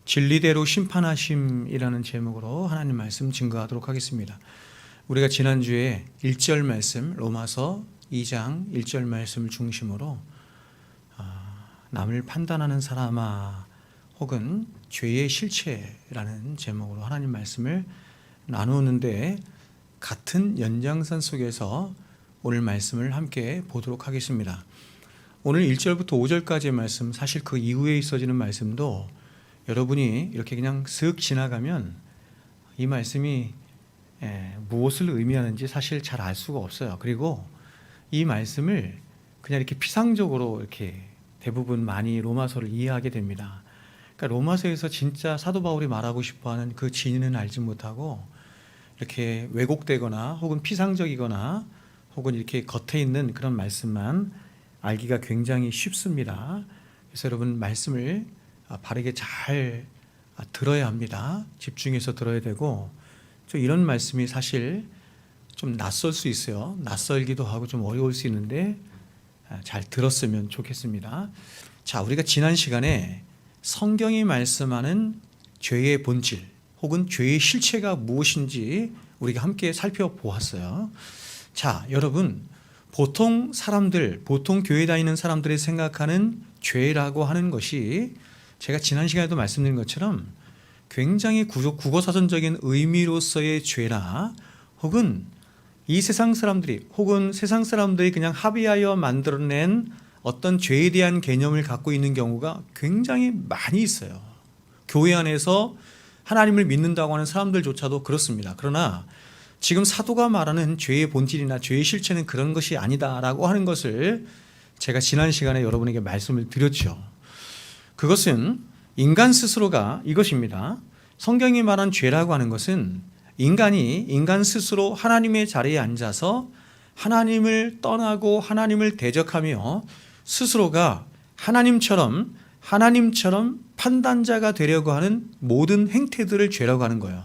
진리대로 심판하심이라는 제목으로 하나님 말씀 증거하도록 하겠습니다. 우리가 지난주에 1절 말씀, 로마서 2장 1절 말씀을 중심으로 남을 판단하는 사람아 혹은 죄의 실체라는 제목으로 하나님 말씀을 나누는데, 같은 연장선 속에서 오늘 말씀을 함께 보도록 하겠습니다. 오늘 1절부터 5절까지의 말씀, 사실 그 이후에 있어지는 말씀도 여러분이 이렇게 그냥 슥 지나가면 이 말씀이 무엇을 의미하는지 사실 잘 알 수가 없어요. 그리고 이 말씀을 그냥 이렇게 피상적으로 이렇게 대부분 많이 로마서를 이해하게 됩니다. 그러니까 로마서에서 진짜 사도 바울이 말하고 싶어하는 그 진리는 알지 못하고 이렇게 왜곡되거나 혹은 피상적이거나 혹은 이렇게 겉에 있는 그런 말씀만 알기가 굉장히 쉽습니다. 그래서 여러분 말씀을 바르게 잘 들어야 합니다. 집중해서 들어야 되고, 이런 말씀이 사실 좀 낯설 수 있어요. 낯설기도 하고 좀 어려울 수 있는데 잘 들었으면 좋겠습니다. 자, 우리가 지난 시간에 성경이 말씀하는 죄의 본질 혹은 죄의 실체가 무엇인지 우리가 함께 살펴보았어요. 자, 여러분, 보통 사람들, 보통 교회 다니는 사람들이 생각하는 죄라고 하는 것이 제가 지난 시간에도 말씀드린 것처럼 굉장히 국어사전적인 의미로서의 죄라, 혹은 이 세상 사람들이 혹은 세상 사람들이 그냥 합의하여 만들어낸 어떤 죄에 대한 개념을 갖고 있는 경우가 굉장히 많이 있어요. 교회 안에서 하나님을 믿는다고 하는 사람들조차도 그렇습니다. 그러나 지금 사도가 말하는 죄의 본질이나 죄의 실체는 그런 것이 아니다라고 하는 것을 제가 지난 시간에 여러분에게 말씀을 드렸죠. 그것은 인간 스스로가 이것입니다. 성경이 말한 죄라고 하는 것은 인간 스스로 하나님의 자리에 앉아서 하나님을 떠나고 하나님을 대적하며 스스로가 하나님처럼 판단자가 되려고 하는 모든 행태들을 죄라고 하는 거예요.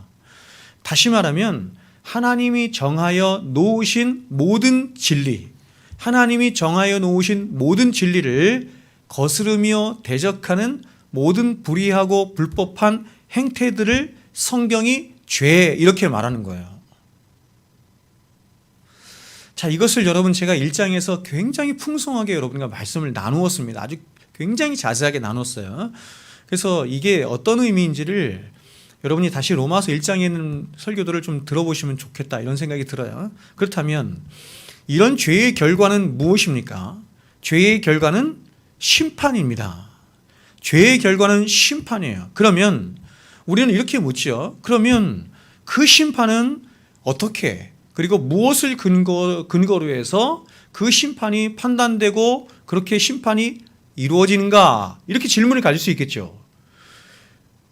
다시 말하면 하나님이 정하여 놓으신 모든 진리, 하나님이 정하여 놓으신 모든 진리를 거스르며 대적하는 모든 불의하고 불법한 행태들을 성경이 죄, 이렇게 말하는 거예요. 자, 이것을 여러분 제가 1장에서 굉장히 풍성하게 여러분과 말씀을 나누었습니다. 아주 굉장히 자세하게 나눴어요. 그래서 이게 어떤 의미인지를 여러분이 다시 로마서 1장에 있는 설교들을 좀 들어보시면 좋겠다, 이런 생각이 들어요. 그렇다면 이런 죄의 결과는 무엇입니까? 죄의 결과는 심판입니다. 죄의 결과는 심판이에요. 그러면 우리는 이렇게 묻죠. 그러면 그 심판은 어떻게, 그리고 무엇을 근거로 해서 그 심판이 판단되고 그렇게 심판이 이루어지는가, 이렇게 질문을 가질 수 있겠죠.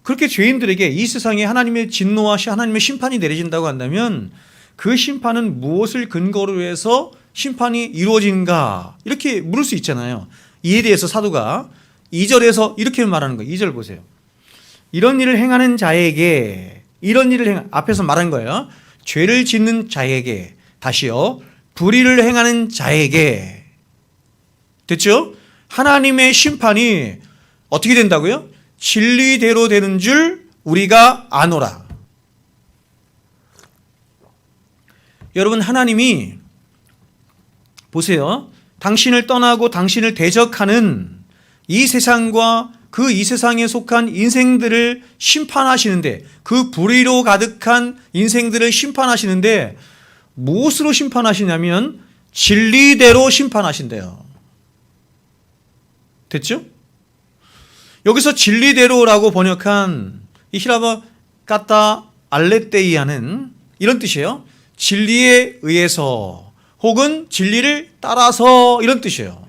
그렇게 죄인들에게 이 세상에 하나님의 진노와 하나님의 심판이 내려진다고 한다면 그 심판은 무엇을 근거로 해서 심판이 이루어지는가, 이렇게 물을 수 있잖아요. 이에 대해서 사도가 2절에서 이렇게 말하는 거예요. 2절 보세요. 이런 일을 행하는 자에게, 앞에서 말한 거예요. 죄를 짓는 자에게, 다시요, 불의를 행하는 자에게. 됐죠? 하나님의 심판이 어떻게 된다고요? 진리대로 되는 줄 우리가 아노라. 여러분, 하나님이 보세요. 당신을 떠나고 당신을 대적하는 이 세상과 그 이 세상에 속한 인생들을 심판하시는데, 그 불의로 가득한 인생들을 심판하시는데 무엇으로 심판하시냐면 진리대로 심판하신대요. 됐죠? 여기서 진리대로라고 번역한 이 히라바 까타 알레테이아는 이런 뜻이에요. 진리에 의해서 혹은 진리를 따라서, 이런 뜻이에요.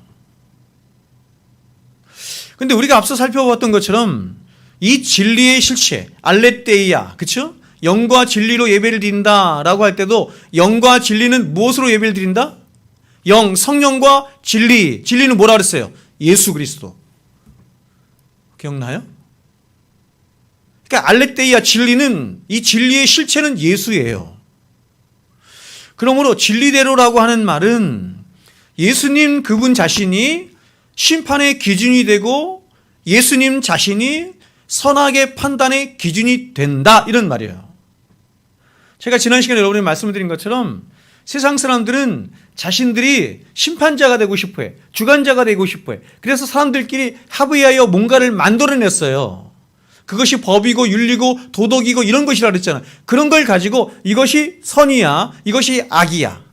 근데 우리가 앞서 살펴봤던 것처럼 이 진리의 실체, 알레테이아, 그렇죠? 영과 진리로 예배를 드린다라고 할 때도 영과 진리는 무엇으로 예배를 드린다? 영, 성령과 진리. 진리는 뭐라 그랬어요? 예수 그리스도. 기억나요? 그러니까 알레테이아, 진리는, 이 진리의 실체는 예수예요. 그러므로 진리대로라고 하는 말은 예수님 그분 자신이 심판의 기준이 되고 예수님 자신이 선악의 판단의 기준이 된다, 이런 말이에요. 제가 지난 시간에 여러분이 말씀을 드린 것처럼 세상 사람들은 자신들이 심판자가 되고 싶어해, 주관자가 되고 싶어해. 그래서 사람들끼리 합의하여 뭔가를 만들어냈어요. 그것이 법이고 윤리고 도덕이고 이런 것이라 그랬잖아요. 그런 걸 가지고 이것이 선이야, 이것이 악이야.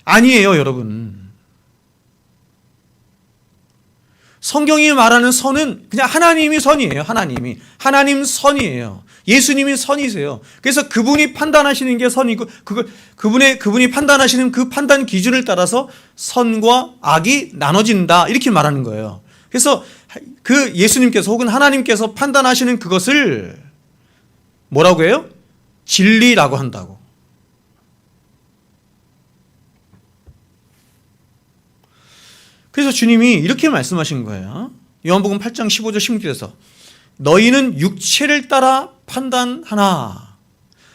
아니에요, 여러분. 성경이 말하는 선은 그냥 하나님이 선이에요. 하나님 선이에요. 예수님이 선이세요. 그래서 그분이 판단하시는 게 선이고, 그분이 판단하시는 그 판단 기준을 따라서 선과 악이 나눠진다, 이렇게 말하는 거예요. 그래서 그 예수님께서 혹은 하나님께서 판단하시는 그것을 뭐라고 해요? 진리라고 한다고. 그래서 주님이 이렇게 말씀하신 거예요. 요한복음 8장 15절 16절에서 너희는 육체를 따라 판단하나,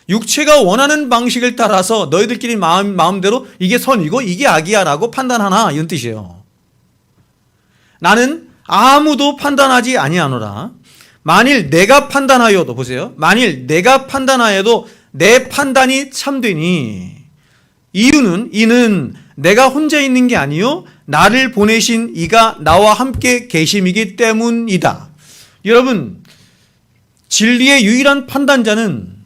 육체가 원하는 방식을 따라서 너희들끼리 마음대로 이게 선이고 이게 악이야 라고 판단하나, 이런 뜻이에요. 나는 아무도 판단하지 아니하노라. 만일 내가 판단하여도, 보세요, 만일 내가 판단하여도 내 판단이 참되니 이는 내가 혼자 있는 게 아니요 나를 보내신 이가 나와 함께 계심이기 때문이다. 여러분, 진리의 유일한 판단자는,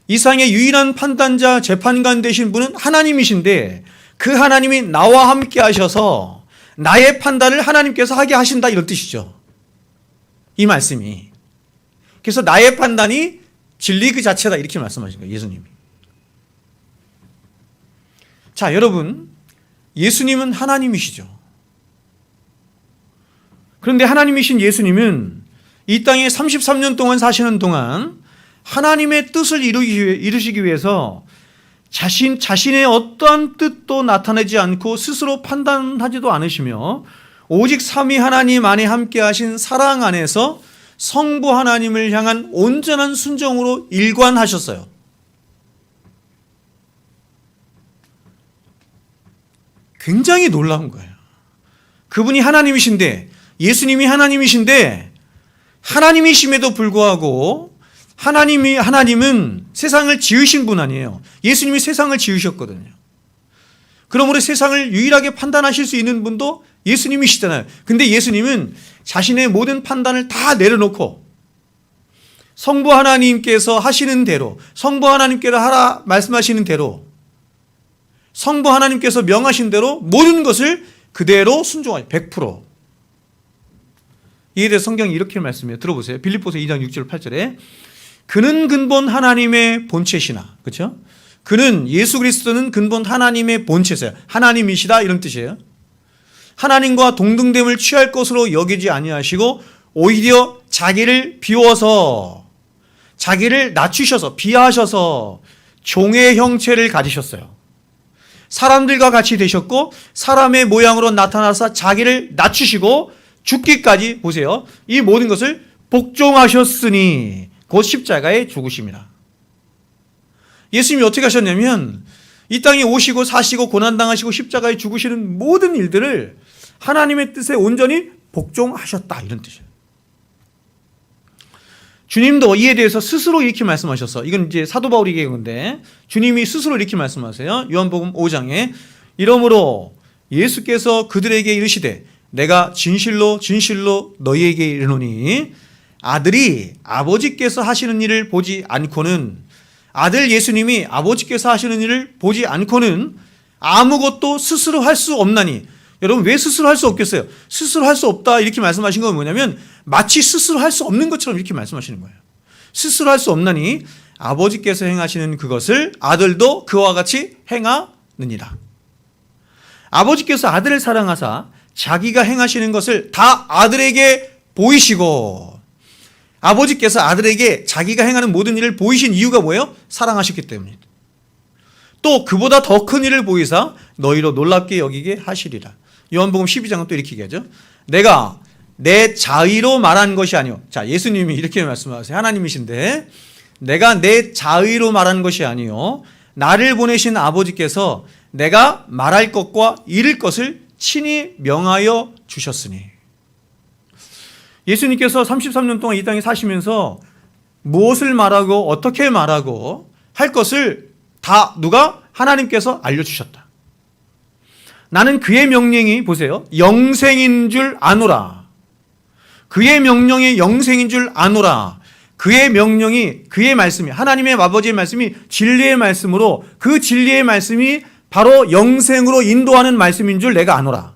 이상의 유일한 판단자, 재판관 되신 분은 하나님이신데 그 하나님이 나와 함께 하셔서 나의 판단을 하나님께서 하게 하신다, 이런 뜻이죠. 이 말씀이. 그래서 나의 판단이 진리 그 자체다, 이렇게 말씀하신 거예요, 예수님이. 자, 여러분, 예수님은 하나님이시죠. 그런데 하나님이신 예수님은 이 땅에 33년 동안 사시는 동안 하나님의 뜻을 이루시기 위해서 자신의 어떠한 뜻도 나타내지 않고 스스로 판단하지도 않으시며 오직 삼위 하나님 안에 함께 하신 사랑 안에서 성부 하나님을 향한 온전한 순종으로 일관하셨어요. 굉장히 놀라운 거예요. 그분이 하나님이신데, 예수님이 하나님이신데, 하나님이심에도 불구하고 하나님은 세상을 지으신 분 아니에요. 예수님이 세상을 지으셨거든요. 그러므로 세상을 유일하게 판단하실 수 있는 분도 예수님이시잖아요. 근데 예수님은 자신의 모든 판단을 다 내려놓고 성부 하나님께서 하시는 대로, 성부 하나님께서 하라 말씀하시는 대로, 성부 하나님께서 명하신 대로 모든 것을 그대로 순종하죠. 100%. 이에 대해서 성경이 이렇게 말씀해요. 들어보세요. 빌립보서 2장 6절 8절에 그는 근본 하나님의 본체시나, 그렇죠? 그는, 예수 그리스도는 근본 하나님의 본체세요. 하나님이시다, 이런 뜻이에요. 하나님과 동등됨을 취할 것으로 여기지 아니하시고 오히려 자기를 비워서, 자기를 낮추셔서, 비하하셔서 종의 형체를 가지셨어요. 사람들과 같이 되셨고 사람의 모양으로 나타나서 자기를 낮추시고 죽기까지, 보세요, 이 모든 것을 복종하셨으니 곧 십자가에 죽으십니다. 예수님이 어떻게 하셨냐면 이 땅에 오시고 사시고 고난당하시고 십자가에 죽으시는 모든 일들을 하나님의 뜻에 온전히 복종하셨다, 이런 뜻이에요. 주님도 이에 대해서 스스로 이렇게 말씀하셨어. 이건 이제 사도 바울이 얘기한 건데 주님이 스스로 이렇게 말씀하세요. 요한복음 5장에 이러므로 예수께서 그들에게 이르시되 내가 진실로 너희에게 이르노니 아들이 아버지께서 하시는 일을 보지 않고는, 아들 예수님이 아버지께서 하시는 일을 보지 않고는 아무것도 스스로 할 수 없나니. 여러분, 왜 스스로 할 수 없겠어요? 스스로 할 수 없다 이렇게 말씀하신 건 뭐냐면 마치 스스로 할 수 없는 것처럼 이렇게 말씀하시는 거예요. 스스로 할 수 없나니 아버지께서 행하시는 그것을 아들도 그와 같이 행하느니라. 아버지께서 아들을 사랑하사 자기가 행하시는 것을 다 아들에게 보이시고, 아버지께서 아들에게 자기가 행하는 모든 일을 보이신 이유가 뭐예요? 사랑하셨기 때문입니다. 또 그보다 더 큰 일을 보이사 너희로 놀랍게 여기게 하시리라. 요한복음 12장은 또 이렇게 얘기하죠. 내가 내 자의로 말한 것이 아니오. 자, 예수님이 이렇게 말씀하세요. 하나님이신데 내가 내 자의로 말한 것이 아니오. 나를 보내신 아버지께서 내가 말할 것과 이를 것을 친히 명하여 주셨으니. 예수님께서 33년 동안 이 땅에 사시면서 무엇을 말하고 어떻게 말하고 할 것을 다 누가? 하나님께서 알려주셨다. 나는 그의 명령이 보세요. 영생인 줄 아노라. 그의 명령이 영생인 줄 아노라. 그의 명령이, 그의 말씀이, 하나님의 아버지의 말씀이 진리의 말씀으로 그 진리의 말씀이 바로 영생으로 인도하는 말씀인 줄 내가 아노라.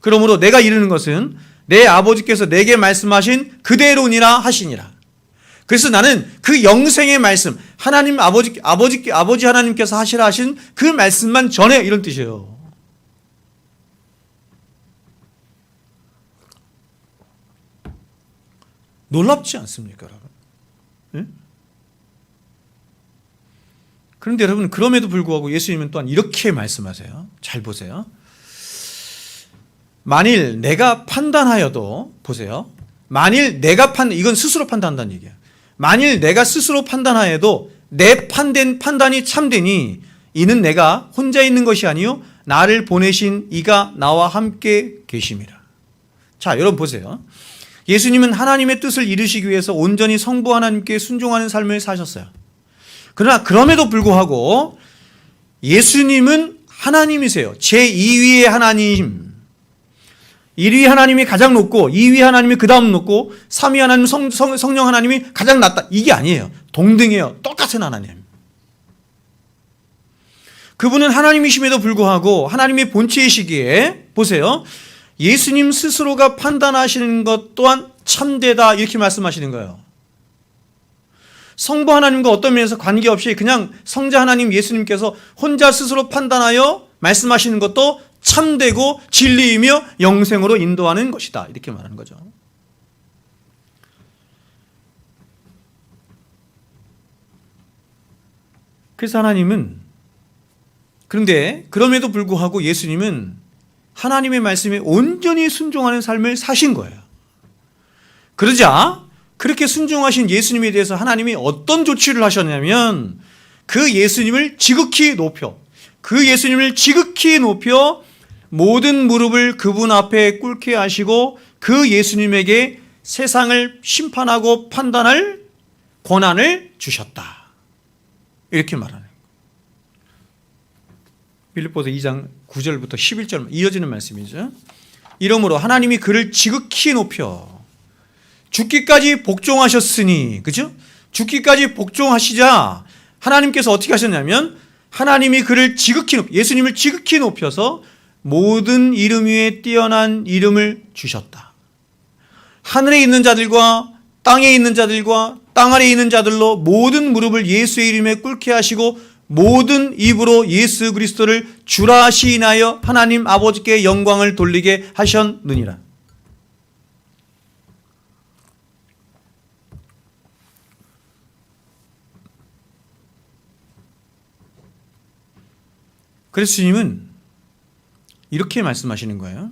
그러므로 내가 이르는 것은 내 아버지께서 내게 말씀하신 그대로니라 하시니라. 그래서 나는 그 영생의 말씀, 하나님 아버지 하나님께서 하시라 하신 그 말씀만 전해, 이런 뜻이에요. 놀랍지 않습니까, 여러분? 네? 그런데 여러분, 그럼에도 불구하고 예수님은 또한 이렇게 말씀하세요. 잘 보세요. 만일 내가 판단하여도, 보세요. 만일 내가 이건 스스로 판단한다는 얘기야. 만일 내가 스스로 판단하여도 내 판단이 참되니 이는 내가 혼자 있는 것이 아니요 나를 보내신 이가 나와 함께 계심이라. 자, 여러분 보세요. 예수님은 하나님의 뜻을 이루시기 위해서 온전히 성부 하나님께 순종하는 삶을 사셨어요. 그러나 그럼에도 불구하고 예수님은 하나님이세요. 제2위의 하나님. 1위 하나님이 가장 높고 2위 하나님이 그 다음 높고 3위 하나님 성령 하나님이 가장 낮다. 이게 아니에요. 동등해요. 똑같은 하나님. 그분은 하나님이심에도 불구하고 하나님의 본체이시기에 보세요. 예수님 스스로가 판단하시는 것 또한 참되다, 이렇게 말씀하시는 거예요. 성부 하나님과 어떤 면에서 관계없이 그냥 성자 하나님 예수님께서 혼자 스스로 판단하여 말씀하시는 것도 참되고 진리이며 영생으로 인도하는 것이다, 이렇게 말하는 거죠. 그래서 하나님은, 그런데 그럼에도 불구하고 예수님은 하나님의 말씀에 온전히 순종하는 삶을 사신 거예요. 그러자 그렇게 순종하신 예수님에 대해서 하나님이 어떤 조치를 하셨냐면 그 예수님을 지극히 높여 모든 무릎을 그분 앞에 꿇게 하시고 그 예수님에게 세상을 심판하고 판단할 권한을 주셨다, 이렇게 말하는 거예요. 빌립보서 2장 9절부터 11절 이어지는 말씀이죠. 이러므로 하나님이 그를 지극히 높여 죽기까지 복종하셨으니, 그죠? 죽기까지 복종하시자 하나님께서 어떻게 하셨냐면 하나님이 그를 예수님을 지극히 높여서 모든 이름 위에 뛰어난 이름을 주셨다. 하늘에 있는 자들과 땅에 있는 자들과 땅 아래에 있는 자들로 모든 무릎을 예수의 이름에 꿇게 하시고 모든 입으로 예수 그리스도를 주라 시인하여 하나님 아버지께 영광을 돌리게 하셨느니라. 그래서 주님은 이렇게 말씀하시는 거예요.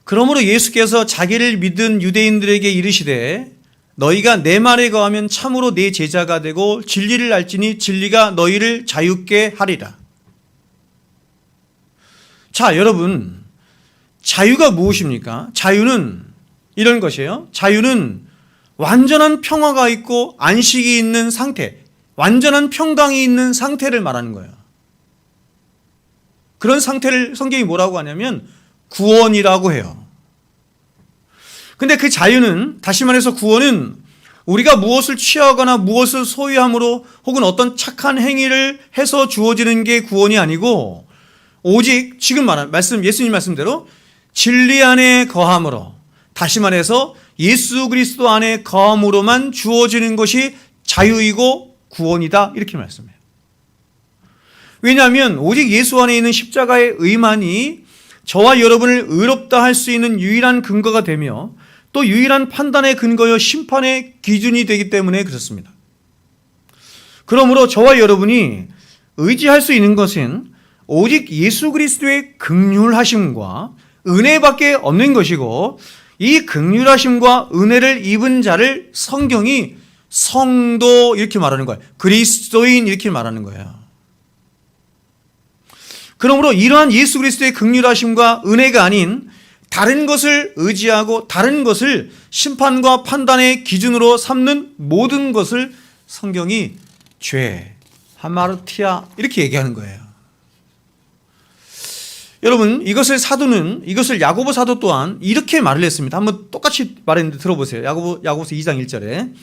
그러므로 예수께서 자기를 믿은 유대인들에게 이르시되 너희가 내 말에 거하면 참으로 내 제자가 되고 진리를 알지니 진리가 너희를 자유케 하리라. 자, 여러분, 자유가 무엇입니까? 자유는 이런 것이에요. 자유는 완전한 평화가 있고 안식이 있는 상태, 완전한 평강이 있는 상태를 말하는 거예요. 그런 상태를 성경이 뭐라고 하냐면 구원이라고 해요. 근데 그 자유는, 다시 말해서 구원은 우리가 무엇을 취하거나 무엇을 소유함으로 혹은 어떤 착한 행위를 해서 주어지는 게 구원이 아니고 오직 지금 말한 예수님 말씀대로 진리 안에 거함으로, 다시 말해서 예수 그리스도 안에 거함으로만 주어지는 것이 자유이고 구원이다, 이렇게 말씀해요. 왜냐하면 오직 예수 안에 있는 십자가의 의만이 저와 여러분을 의롭다 할 수 있는 유일한 근거가 되며 또 유일한 판단의 근거여 심판의 기준이 되기 때문에 그렇습니다. 그러므로 저와 여러분이 의지할 수 있는 것은 오직 예수 그리스도의 긍휼하심과 은혜밖에 없는 것이고, 이 긍휼하심과 은혜를 입은 자를 성경이 성도 이렇게 말하는 거예요. 그리스도인 이렇게 말하는 거예요. 그러므로 이러한 예수 그리스도의 긍휼하심과 은혜가 아닌 다른 것을 의지하고 다른 것을 심판과 판단의 기준으로 삼는 모든 것을 성경이 죄, 하마르티아 이렇게 얘기하는 거예요. 여러분, 이것을 야고보 사도 또한 이렇게 말을 했습니다. 한번 똑같이 말했는데 들어보세요. 야고보서 2장 1절에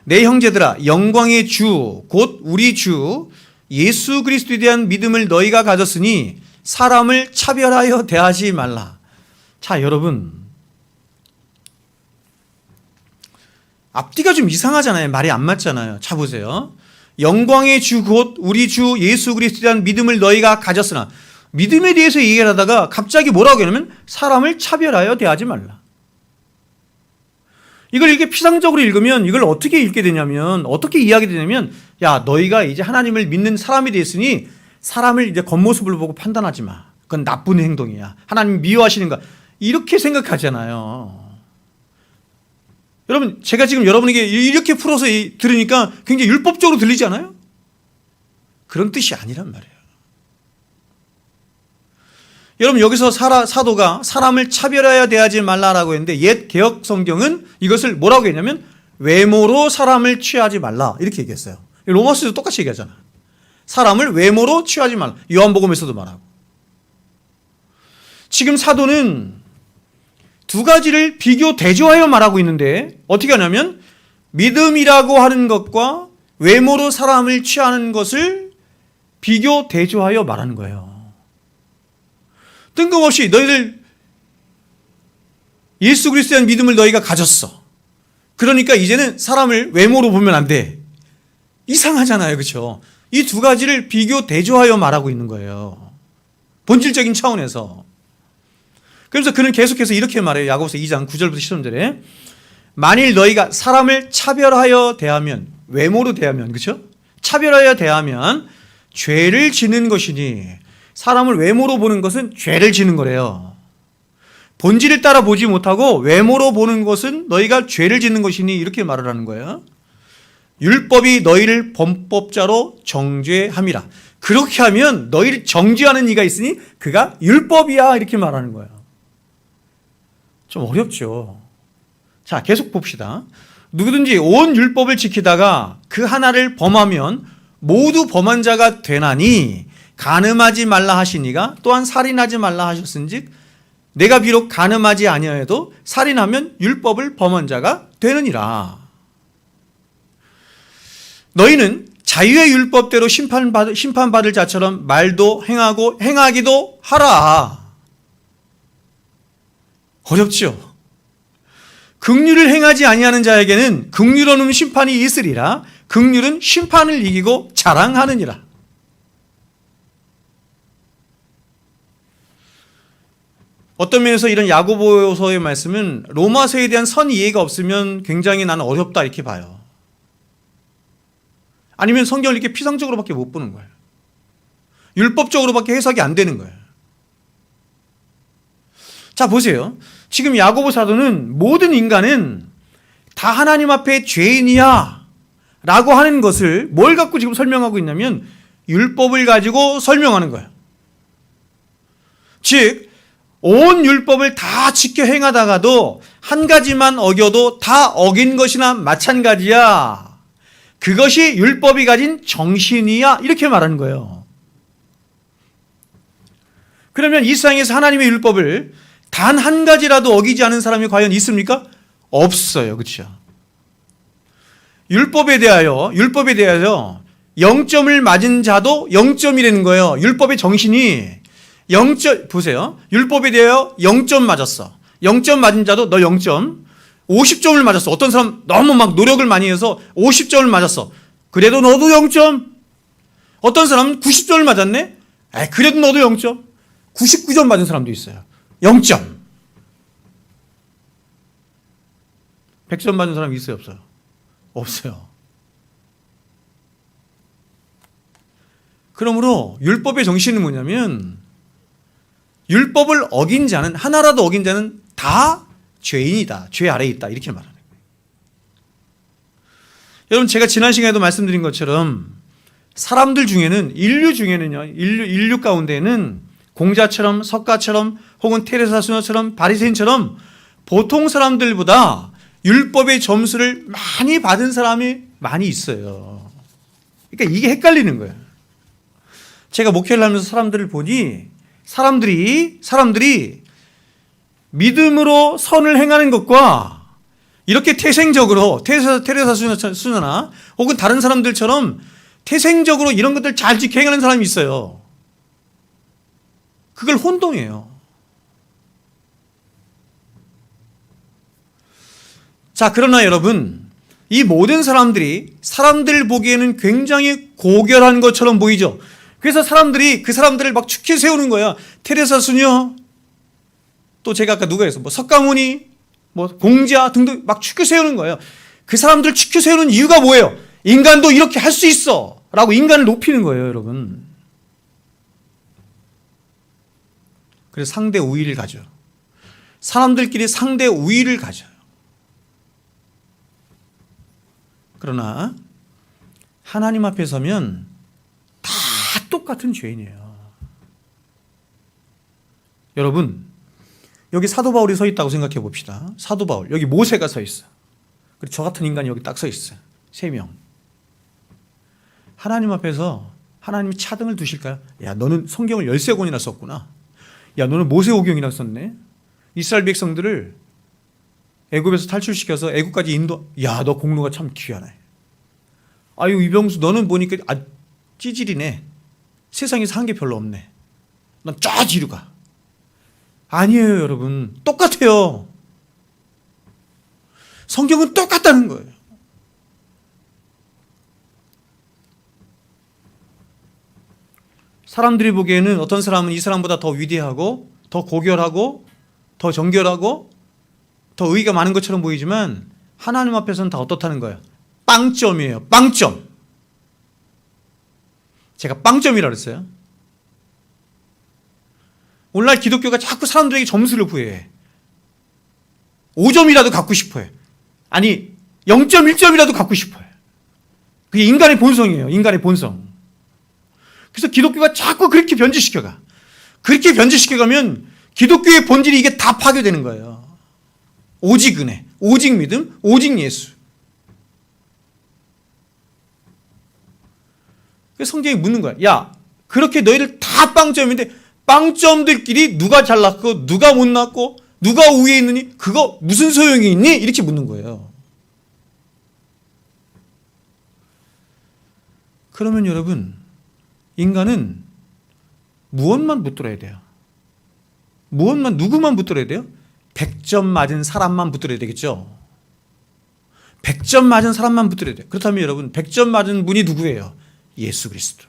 내 형제들아, 영광의 주 곧 우리 주 예수 그리스도에 대한 믿음을 너희가 가졌으니 사람을 차별하여 대하지 말라. 자, 여러분, 앞뒤가 좀 이상하잖아요. 말이 안 맞잖아요. 자, 보세요. 영광의 주 곧 우리 주 예수 그리스도에 대한 믿음을 너희가 가졌으나, 믿음에 대해서 얘기를 하다가 갑자기 뭐라고 하냐면 사람을 차별하여 대하지 말라. 이걸 이렇게 피상적으로 읽으면 이걸 어떻게 읽게 되냐면, 어떻게 이해하게 되냐면, 야, 너희가 이제 하나님을 믿는 사람이 됐으니 사람을 이제 겉모습을 보고 판단하지 마. 그건 나쁜 행동이야. 하나님 미워하시는 거. 이렇게 생각하잖아요. 여러분, 제가 지금 여러분에게 이렇게 풀어서 들으니까 굉장히 율법적으로 들리지 않아요? 그런 뜻이 아니란 말이에요. 여러분, 여기서 사도가 사람을 차별하여 대하지 말라라고 했는데 옛 개역 성경은 이것을 뭐라고 했냐면 외모로 사람을 취하지 말라 이렇게 얘기했어요. 로마서도 똑같이 얘기하잖아. 사람을 외모로 취하지 말라. 요한복음에서도 말하고. 지금 사도는 두 가지를 비교 대조하여 말하고 있는데 어떻게 하냐면 믿음이라고 하는 것과 외모로 사람을 취하는 것을 비교 대조하여 말하는 거예요. 뜬금없이 너희들 예수 그리스도에 대한 믿음을 너희가 가졌어. 그러니까 이제는 사람을 외모로 보면 안 돼. 이상하잖아요. 그렇죠? 이 두 가지를 비교 대조하여 말하고 있는 거예요. 본질적인 차원에서. 그래서 그는 계속해서 이렇게 말해요. 야고보서 2장 9절부터 10절에 만일 너희가 사람을 차별하여 대하면, 외모로 대하면, 그렇죠? 차별하여 대하면 죄를 지는 것이니, 사람을 외모로 보는 것은 죄를 지는 거래요. 본질을 따라 보지 못하고 외모로 보는 것은 너희가 죄를 짓는 것이니 이렇게 말을 하는 거예요. 율법이 너희를 범법자로 정죄함이라. 그렇게 하면 너희를 정죄하는 이가 있으니 그가 율법이야 이렇게 말하는 거예요. 좀 어렵죠. 자, 계속 봅시다. 누구든지 온 율법을 지키다가 그 하나를 범하면 모두 범한 자가 되나니 간음하지 말라 하시니가 또한 살인하지 말라 하셨은즉 내가 비록 간음하지 아니하여도 살인하면 율법을 범한 자가 되느니라. 너희는 자유의 율법대로 심판받을 자처럼 말도 행하고 행하기도 하라. 어렵죠? 긍휼을 행하지 아니하는 자에게는 긍휼로는 심판이 있으리라. 긍휼은 심판을 이기고 자랑하느니라. 어떤 면에서 이런 야고보서의 말씀은 로마서에 대한 선 이해가 없으면 굉장히 나는 어렵다 이렇게 봐요. 아니면 성경을 이렇게 피상적으로밖에 못 보는 거예요. 율법적으로밖에 해석이 안 되는 거예요. 자, 보세요. 지금 야고보 사도는 모든 인간은 다 하나님 앞에 죄인이야 라고 하는 것을 뭘 갖고 지금 설명하고 있냐면 율법을 가지고 설명하는 거예요. 즉 온 율법을 다 지켜 행하다가도 한 가지만 어겨도 다 어긴 것이나 마찬가지야. 그것이 율법이 가진 정신이야. 이렇게 말하는 거예요. 그러면 이 세상에서 하나님의 율법을 단 한 가지라도 어기지 않은 사람이 과연 있습니까? 없어요. 그렇죠? 율법에 대하여 0점을 맞은 자도 0점이라는 거예요. 율법의 정신이 0점, 보세요. 율법에 대하여 0점 맞았어. 0점 맞은 자도 너 0점. 50점을 맞았어. 어떤 사람 너무 막 노력을 많이 해서 50점을 맞았어. 그래도 너도 0점. 어떤 사람은 90점을 맞았네. 그래도 너도 0점. 99점 맞은 사람도 있어요. 0점. 100점 맞은 사람이 있어요, 없어요? 없어요. 그러므로 율법의 정신은 뭐냐면 율법을 어긴 자는, 하나라도 어긴 자는 다 죄인이다. 죄 아래에 있다. 이렇게 말하는 거예요. 여러분, 제가 지난 시간에도 말씀드린 것처럼 사람들 중에는, 인류 가운데는 공자처럼 석가처럼 혹은 테레사 수녀처럼 바리새인처럼 보통 사람들보다 율법의 점수를 많이 받은 사람이 많이 있어요. 그러니까 이게 헷갈리는 거예요. 제가 목회를 하면서 사람들을 보니 사람들이 믿음으로 선을 행하는 것과 이렇게 태생적으로 테레사 수녀나 혹은 다른 사람들처럼 태생적으로 이런 것들 잘 지켜 행하는 사람이 있어요. 그걸 혼동해요. 자, 그러나 여러분, 이 모든 사람들이 사람들 보기에는 굉장히 고결한 것처럼 보이죠. 그래서 사람들이 그 사람들을 막 축해 세우는 거야. 테레사 수녀, 또 제가 아까 누가 했어? 뭐 석가모니, 뭐 공자 등등 막 축해 세우는 거예요. 그 사람들 축해 세우는 이유가 뭐예요? 인간도 이렇게 할 수 있어 라고 인간을 높이는 거예요, 여러분. 그래서 상대 우위를 가져요. 사람들끼리 상대 우위를 가져요. 그러나 하나님 앞에 서면 다 똑같은 죄인이에요. 여러분, 여기 사도 바울이 서 있다고 생각해 봅시다. 사도 바울, 여기 모세가 서 있어. 그리고 저 같은 인간이 여기 딱 서 있어요. 3명. 하나님 앞에서 하나님이 차등을 두실까요? 야, 너는 성경을 13권이나 썼구나. 야, 너는 모세오경이나 썼네. 이스라엘 백성들을 애굽에서 탈출시켜서 애굽까지 야, 너 공로가 참 귀하네. 아유, 이병수, 너는 보니까 찌질이네. 세상에서 한 게 별로 없네. 넌 쫙 뒤로 가. 아니에요, 여러분. 똑같아요. 성경은 똑같다는 거예요. 사람들이 보기에는 어떤 사람은 이 사람보다 더 위대하고 더 고결하고 더 정결하고 더 의의가 많은 것처럼 보이지만 하나님 앞에서는 다 어떻다는 거예요? 빵점이에요. 빵점. 제가 빵점이라고 했어요. 오늘날 기독교가 자꾸 사람들에게 점수를 부여해. 5점이라도 갖고 싶어요. 아니 0.1점이라도 갖고 싶어요. 그게 인간의 본성이에요. 인간의 본성. 그래서 기독교가 자꾸 그렇게 변질시켜가. 그렇게 변질시켜가면 기독교의 본질이 이게 다 파괴되는 거예요. 오직 은혜, 오직 믿음, 오직 예수. 그래서 성경이 묻는 거야. 야, 그렇게 너희들 다 빵점인데 빵점들끼리 누가 잘났고 누가 못났고 누가 우위에 있느니 그거 무슨 소용이 있니? 이렇게 묻는 거예요. 그러면 여러분, 인간은 무엇만 붙들어야 돼요? 누구만 붙들어야 돼요? 100점 맞은 사람만 붙들어야 되겠죠? 100점 맞은 사람만 붙들어야 돼요. 그렇다면 여러분, 100점 맞은 분이 누구예요? 예수 그리스도.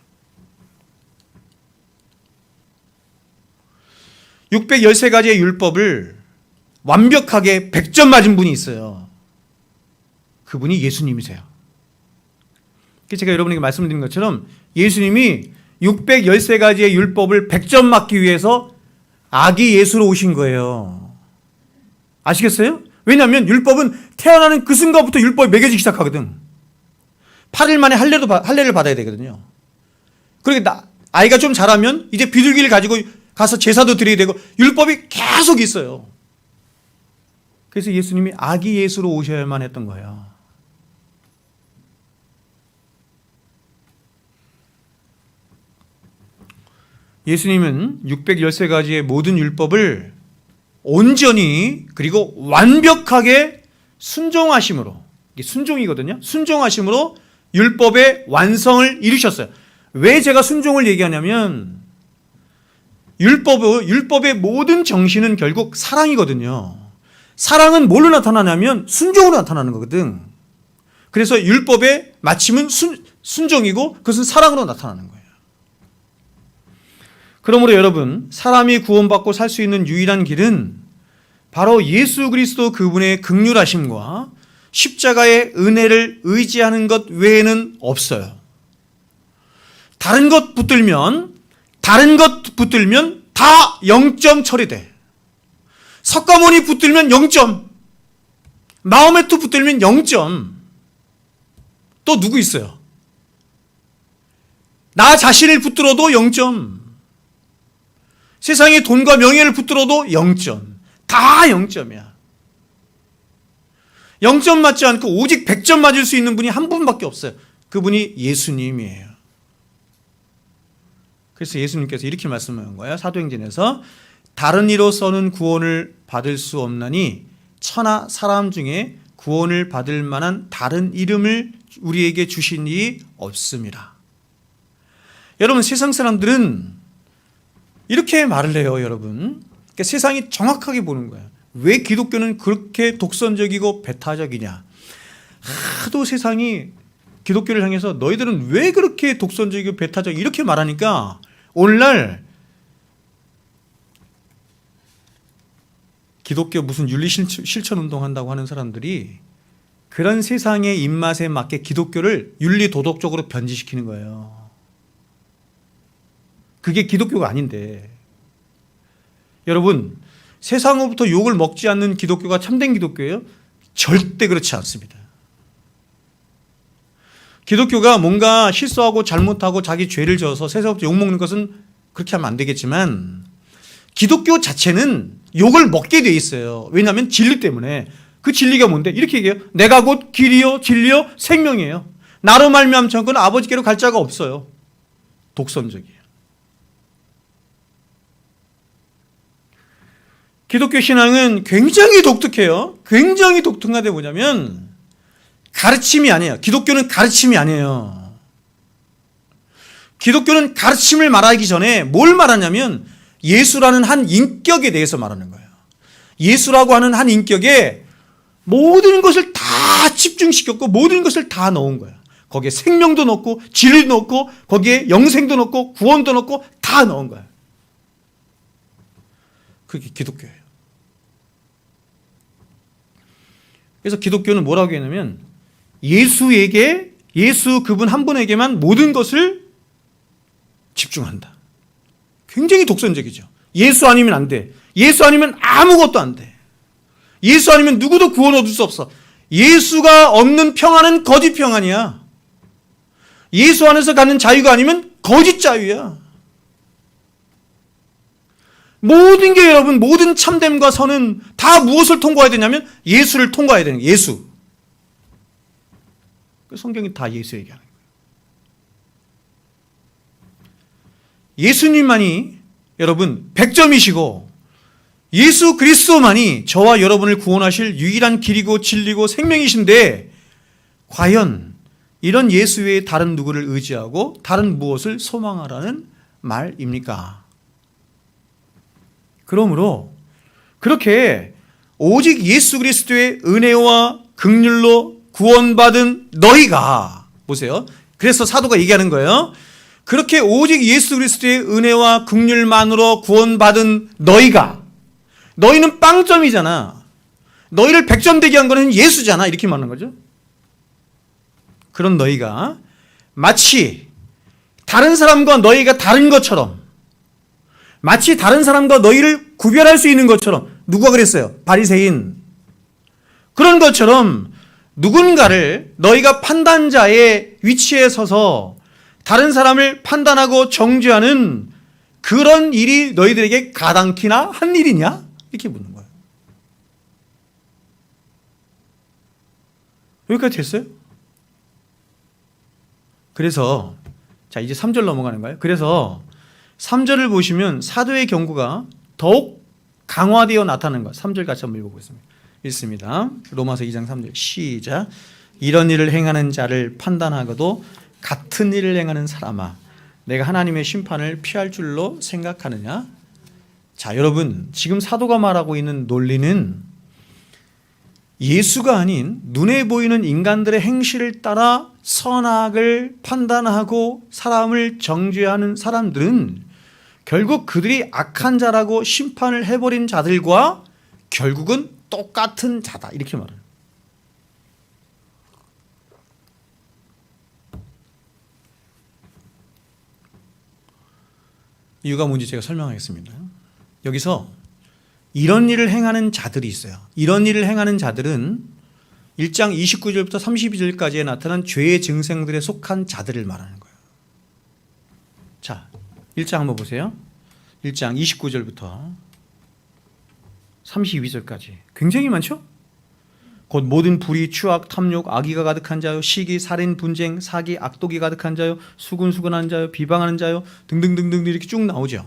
613가지의 율법을 완벽하게 100점 맞은 분이 있어요. 그분이 예수님이세요. 제가 여러분에게 말씀드린 것처럼 예수님이 613가지의 율법을 100점 맞기 위해서 아기 예수로 오신 거예요. 아시겠어요? 왜냐하면 율법은 태어나는 그 순간부터 율법이 매겨지기 시작하거든. 8일 만에 할례를 받아야 되거든요. 그러니까 아이가 좀 자라면 이제 비둘기를 가지고 가서 제사도 드려야 되고 율법이 계속 있어요. 그래서 예수님이 아기 예수로 오셔야만 했던 거예요. 예수님은 613가지의 모든 율법을 온전히 그리고 완벽하게 순종하심으로, 이게 순종이거든요. 순종하심으로 율법의 완성을 이루셨어요. 왜 제가 순종을 얘기하냐면 율법의 모든 정신은 결국 사랑이거든요. 사랑은 뭘로 나타나냐면 순종으로 나타나는 거거든. 그래서 율법의 마침은 순종이고 그것은 사랑으로 나타나는 거예요. 그러므로 여러분, 사람이 구원받고 살 수 있는 유일한 길은 바로 예수 그리스도 그분의 긍휼하심과 십자가의 은혜를 의지하는 것 외에는 없어요. 다른 것 붙들면 다 0점 처리돼. 석가모니 붙들면 0점, 마호메트 붙들면 0점. 또 누구 있어요? 나 자신을 붙들어도 0점. 세상에 돈과 명예를 붙들어도 0점. 다 0점이야. 0점 맞지 않고 오직 100점 맞을 수 있는 분이 한 분밖에 없어요. 그분이 예수님이에요. 그래서 예수님께서 이렇게 말씀하는 거예요. 사도행전에서 다른 이로서는 구원을 받을 수 없나니 천하 사람 중에 구원을 받을 만한 다른 이름을 우리에게 주신 이 없습니다. 여러분, 세상 사람들은 이렇게 말을 해요. 여러분, 그러니까 세상이 정확하게 보는 거예요. 왜 기독교는 그렇게 독선적이고 배타적이냐. 하도 세상이 기독교를 향해서 너희들은 왜 그렇게 독선적이고 배타적 이렇게 말하니까 오늘날 기독교 무슨 윤리 실천 운동한다고 하는 사람들이 그런 세상의 입맛에 맞게 기독교를 윤리 도덕적으로 변질시키는 거예요. 그게 기독교가 아닌데. 여러분, 세상으로부터 욕을 먹지 않는 기독교가 참된 기독교예요? 절대 그렇지 않습니다. 기독교가 뭔가 실수하고 잘못하고 자기 죄를 져서 세상으로부터 욕먹는 것은 그렇게 하면 안 되겠지만 기독교 자체는 욕을 먹게 돼 있어요. 왜냐하면 진리 때문에. 그 진리가 뭔데? 이렇게 얘기해요. 내가 곧 길이요 진리요 생명이에요. 나로 말미암지 않고는 아버지께로 갈 자가 없어요. 독선적이에요. 기독교 신앙은 굉장히 독특해요. 굉장히 독특한 게 뭐냐면 가르침이 아니에요. 기독교는 가르침이 아니에요. 기독교는 가르침을 말하기 전에 뭘 말하냐면 예수라는 한 인격에 대해서 말하는 거예요. 예수라고 하는 한 인격에 모든 것을 다 집중시켰고 모든 것을 다 넣은 거예요. 거기에 생명도 넣고 진리도 넣고 거기에 영생도 넣고 구원도 넣고 다 넣은 거예요. 그게 기독교예요. 그래서 기독교는 뭐라고 했냐면 예수에게, 예수 그분 한 분에게만 모든 것을 집중한다. 굉장히 독선적이죠. 예수 아니면 안 돼. 예수 아니면 아무것도 안 돼. 예수 아니면 누구도 구원 얻을 수 없어. 예수가 없는 평안은 거짓 평안이야. 예수 안에서 갖는 자유가 아니면 거짓 자유야. 모든 게 여러분, 모든 참됨과 선은 다 무엇을 통과해야 되냐면 예수를 통과해야 되는 거예요. 예수. 성경이 다 예수 얘기하는 거예요. 예수님만이 여러분 100점이시고 예수 그리스도만이 저와 여러분을 구원하실 유일한 길이고 진리고 생명이신데 과연 이런 예수 외에 다른 누구를 의지하고 다른 무엇을 소망하라는 말입니까? 그러므로 그렇게 오직 예수 그리스도의 은혜와 긍휼로 구원받은 너희가, 보세요. 그래서 사도가 얘기하는 거예요. 그렇게 오직 예수 그리스도의 은혜와 긍휼만으로 구원받은 너희가, 너희는 빵점이잖아. 너희를 100점 되게 한 거는 예수잖아. 이렇게 말하는 거죠. 그런 너희가 마치 다른 사람과 너희가 다른 것처럼, 마치 다른 사람과 너희를 구별할 수 있는 것처럼, 누가 그랬어요? 바리새인. 그런 것처럼 누군가를 너희가 판단자의 위치에 서서 다른 사람을 판단하고 정죄하는 그런 일이 너희들에게 가당키나 한 일이냐? 이렇게 묻는 거예요. 여기까지 됐어요? 그래서 자, 이제 3절 넘어가는 거예요. 그래서 3절을 보시면 사도의 경고가 더욱 강화되어 나타나는 거예요. 3절 같이 한번 읽어보겠습니다. 읽습니다. 로마서 2장 3절 시작. 이런 일을 행하는 자를 판단하고도 같은 일을 행하는 사람아, 내가 하나님의 심판을 피할 줄로 생각하느냐? 자, 여러분, 지금 사도가 말하고 있는 논리는 예수가 아닌 눈에 보이는 인간들의 행실을 따라 선악을 판단하고 사람을 정죄하는 사람들은 결국 그들이 악한 자라고 심판을 해버린 자들과 결국은 똑같은 자다, 이렇게 말해요. 이유가 뭔지 제가 설명하겠습니다. 여기서 이런 일을 행하는 자들이 있어요. 이런 일을 행하는 자들은 1장 29절부터 32절까지에 나타난 죄의 증상들에 속한 자들을 말하는 거예요. 자, 1장 한번 보세요. 1장 29절부터 32절까지 굉장히 많죠? 곧 모든 불의, 추악, 탐욕, 악의가 가득한 자요, 시기, 살인, 분쟁, 사기, 악독이 가득한 자요, 수군수군한 자요, 비방하는 자요 등등등등 이렇게 쭉 나오죠.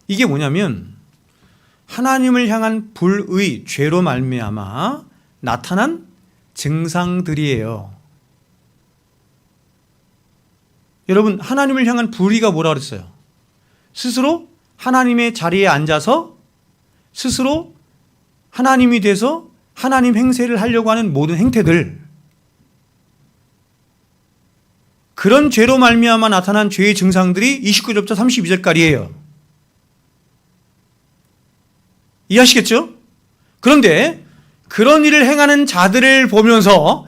이게 뭐냐면 하나님을 향한 불의, 죄로 말미암아 나타난 증상들이에요. 여러분, 하나님을 향한 불의가 뭐라 그랬어요? 스스로 하나님의 자리에 앉아서 스스로 하나님이 돼서 하나님 행세를 하려고 하는 모든 행태들, 그런 죄로 말미암아 나타난 죄의 증상들이 29절부터 32절까지예요. 이해하시겠죠? 그런데 그런 일을 행하는 자들을 보면서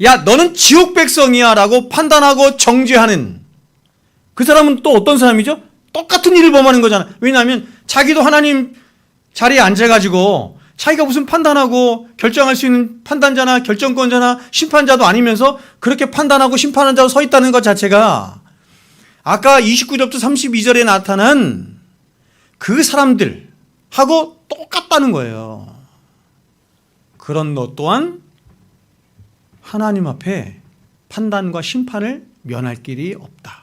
야, 너는 지옥 백성이야 라고 판단하고 정죄하는 그 사람은 또 어떤 사람이죠? 똑같은 일을 범하는 거잖아. 왜냐하면 자기도 하나님 자리에 앉아가지고 자기가 무슨 판단하고 결정할 수 있는 판단자나 결정권자나 심판자도 아니면서 그렇게 판단하고 심판한 자로 서 있다는 것 자체가 아까 29절부터 32절에 나타난 그 사람들하고 똑같다는 거예요. 그런 너 또한 하나님 앞에 판단과 심판을 면할 길이 없다.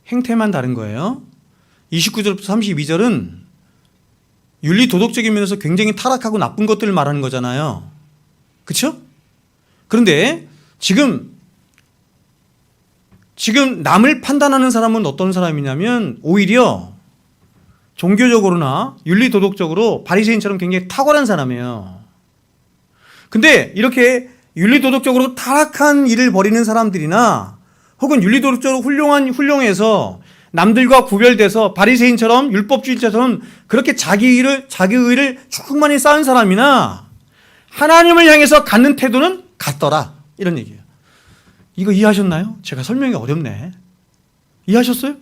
행태만 다른 거예요. 29절부터 32절은 윤리 도덕적인 면에서 굉장히 타락하고 나쁜 것들을 말하는 거잖아요. 그렇죠? 그런데 지금 남을 판단하는 사람은 어떤 사람이냐면 오히려 종교적으로나 윤리 도덕적으로 바리새인처럼 굉장히 탁월한 사람이에요. 근데 이렇게 윤리 도덕적으로 타락한 일을 벌이는 사람들이나 혹은 윤리 도덕적으로 훌륭해서 남들과 구별돼서 바리새인처럼 율법주의자처럼 그렇게 자기 의를 충만히 쌓은 사람이나 하나님을 향해서 갖는 태도는 같더라. 이런 얘기예요. 이거 이해하셨나요? 제가 설명이 어렵네. 이해하셨어요?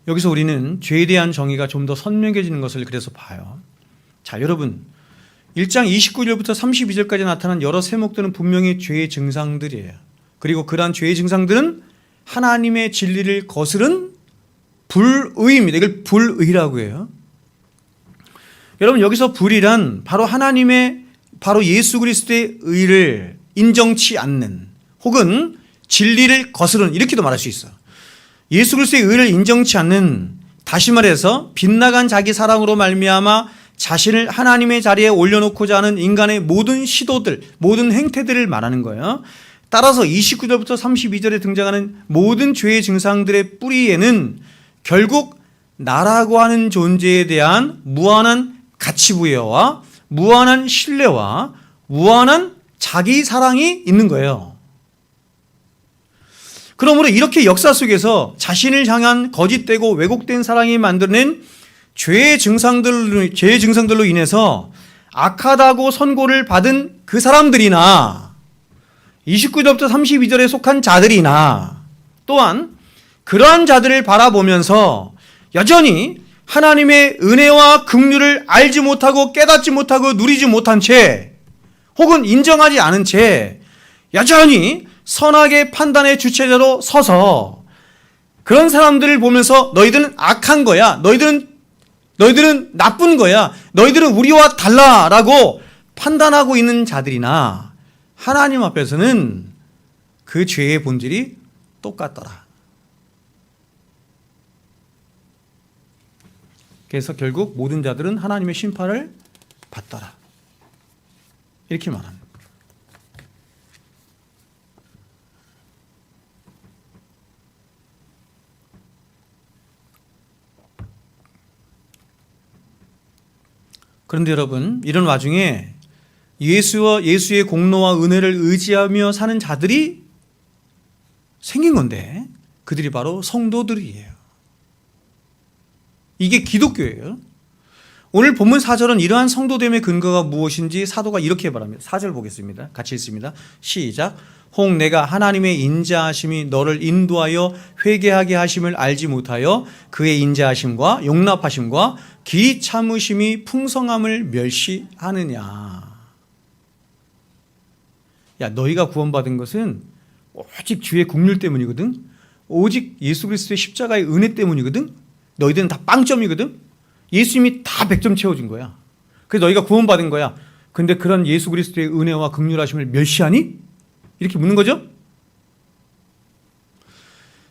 여기서 우리는 죄에 대한 정의가 좀 더 선명해지는 것을 그래서 봐요. 자, 여러분, 1장 29절부터 32절까지 나타난 여러 세목들은 분명히 죄의 증상들이에요. 그리고 그러한 죄의 증상들은 하나님의 진리를 거스른 불의입니다. 이걸 불의라고 해요. 여러분, 여기서 불의란 바로 바로 예수 그리스도의 의를 인정치 않는 혹은 진리를 거스르는, 이렇게도 말할 수 있어요. 예수 그리스도의 의를 인정치 않는, 다시 말해서 빗나간 자기 사랑으로 말미암아 자신을 하나님의 자리에 올려놓고자 하는 인간의 모든 시도들, 모든 행태들을 말하는 거예요. 따라서 29절부터 32절에 등장하는 모든 죄의 증상들의 뿌리에는 결국 나라고 하는 존재에 대한 무한한 가치부여와 무한한 신뢰와 무한한 자기 사랑이 있는 거예요. 그러므로 이렇게 역사 속에서 자신을 향한 거짓되고 왜곡된 사랑이 만들어낸 죄의 증상들로 인해서 악하다고 선고를 받은 그 사람들이나 29절부터 32절에 속한 자들이나 또한 그러한 자들을 바라보면서 여전히 하나님의 은혜와 긍휼을 알지 못하고 깨닫지 못하고 누리지 못한 채 혹은 인정하지 않은 채 여전히 선악의 판단의 주체자로 서서 그런 사람들을 보면서 너희들은 악한 거야, 너희들은 나쁜 거야, 너희들은 우리와 달라라고 판단하고 있는 자들이나 하나님 앞에서는 그 죄의 본질이 똑같더라. 그래서 결국 모든 자들은 하나님의 심판을 받더라. 이렇게 말합니다. 그런데 여러분, 이런 와중에 예수의 공로와 은혜를 의지하며 사는 자들이 생긴 건데 그들이 바로 성도들이에요. 이게 기독교예요. 오늘 본문 4절은 이러한 성도됨의 근거가 무엇인지 사도가 이렇게 말합니다. 4절 보겠습니다. 같이 읽습니다. 시작. 혹 내가 하나님의 인자하심이 너를 인도하여 회개하게 하심을 알지 못하여 그의 인자하심과 용납하심과 기 참으심이 풍성함을 멸시하느냐. 야, 너희가 구원받은 것은 오직 주의 긍휼 때문이거든. 오직 예수 그리스도의 십자가의 은혜 때문이거든. 너희들은 다 빵점이거든. 예수님이 다 100점 채워준 거야. 그래서 너희가 구원받은 거야. 근데 그런 예수 그리스도의 은혜와 긍휼하심을 멸시하니? 이렇게 묻는 거죠.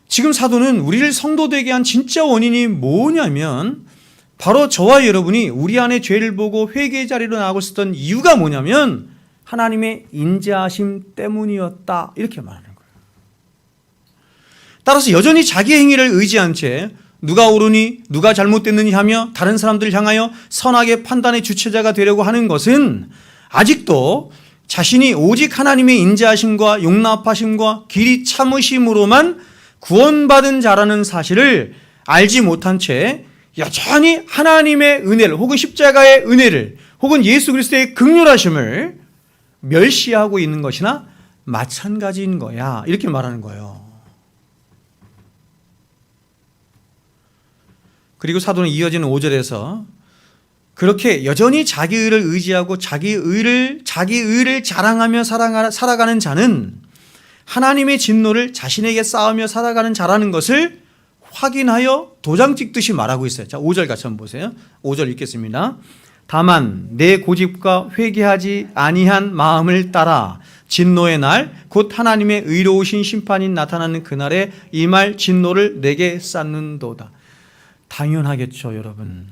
지금 사도는 우리를 성도되게 한 진짜 원인이 뭐냐면 바로 저와 여러분이 우리 안에 죄를 보고 회개의 자리로 나가고 있었던 이유가 뭐냐면 하나님의 인자하심 때문이었다. 이렇게 말하는 거예요. 따라서 여전히 자기 행위를 의지한 채 누가 옳으니 누가 잘못됐느니 하며 다른 사람들을 향하여 선악의 판단의 주체자가 되려고 하는 것은 아직도 자신이 오직 하나님의 인자하심과 용납하심과 길이 참으심으로만 구원받은 자라는 사실을 알지 못한 채 여전히 하나님의 은혜를 혹은 십자가의 은혜를 혹은 예수 그리스도의 긍휼하심을 멸시하고 있는 것이나 마찬가지인 거야. 이렇게 말하는 거예요. 그리고 사도는 이어지는 5절에서 그렇게 여전히 자기 의를 의지하고 자기 의를 자랑하며 살아가는 자는 하나님의 진노를 자신에게 쌓으며 살아가는 자라는 것을 확인하여 도장 찍듯이 말하고 있어요. 자, 5절 같이 한번 보세요. 5절 읽겠습니다. 다만 내 고집과 회개하지 아니한 마음을 따라 진노의 날 곧 하나님의 의로우신 심판이 나타나는 그날에 임할 진노를 내게 쌓는도다. 당연하겠죠, 여러분.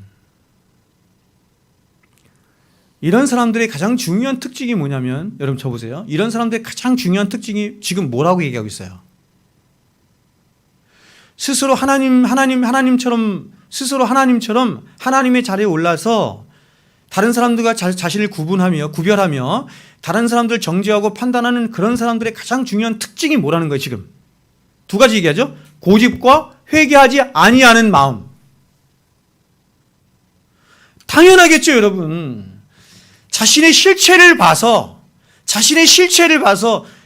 이런 사람들의 가장 중요한 특징이 뭐냐면, 여러분 쳐보세요. 이런 사람들의 가장 중요한 특징이 지금 뭐라고 얘기하고 있어요? 스스로 하나님처럼 하나님의 자리에 올라서 다른 사람들과 자신을 구별하며 다른 사람들을 정죄하고 판단하는 그런 사람들의 가장 중요한 특징이 뭐라는 거예요, 지금? 두 가지 얘기하죠. 고집과 회개하지 아니하는 마음. 당연하겠죠, 여러분. 자신의 실체를 봐서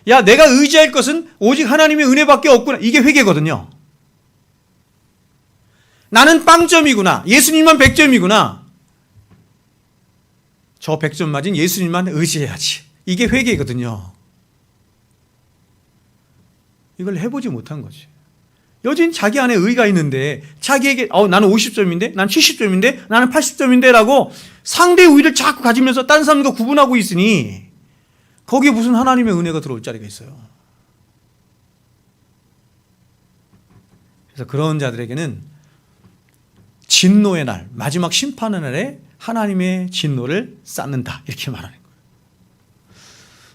야, 내가 의지할 것은 오직 하나님의 은혜밖에 없구나. 이게 회개거든요. 나는 빵점이구나. 예수님만 100점이구나. 저 100점 맞은 예수님만 의지해야지. 이게 회개거든요. 이걸 해보지 못한 거지. 여전히 자기 안에 의가 있는데 자기에게 나는 50점인데 난 70점인데 나는 80점인데 라고 상대의 의를 자꾸 가지면서 다른 사람과 구분하고 있으니 거기에 무슨 하나님의 은혜가 들어올 자리가 있어요. 그래서 그런 자들에게는 진노의 날, 마지막 심판의 날에 하나님의 진노를 쌓는다. 이렇게 말하는 거예요.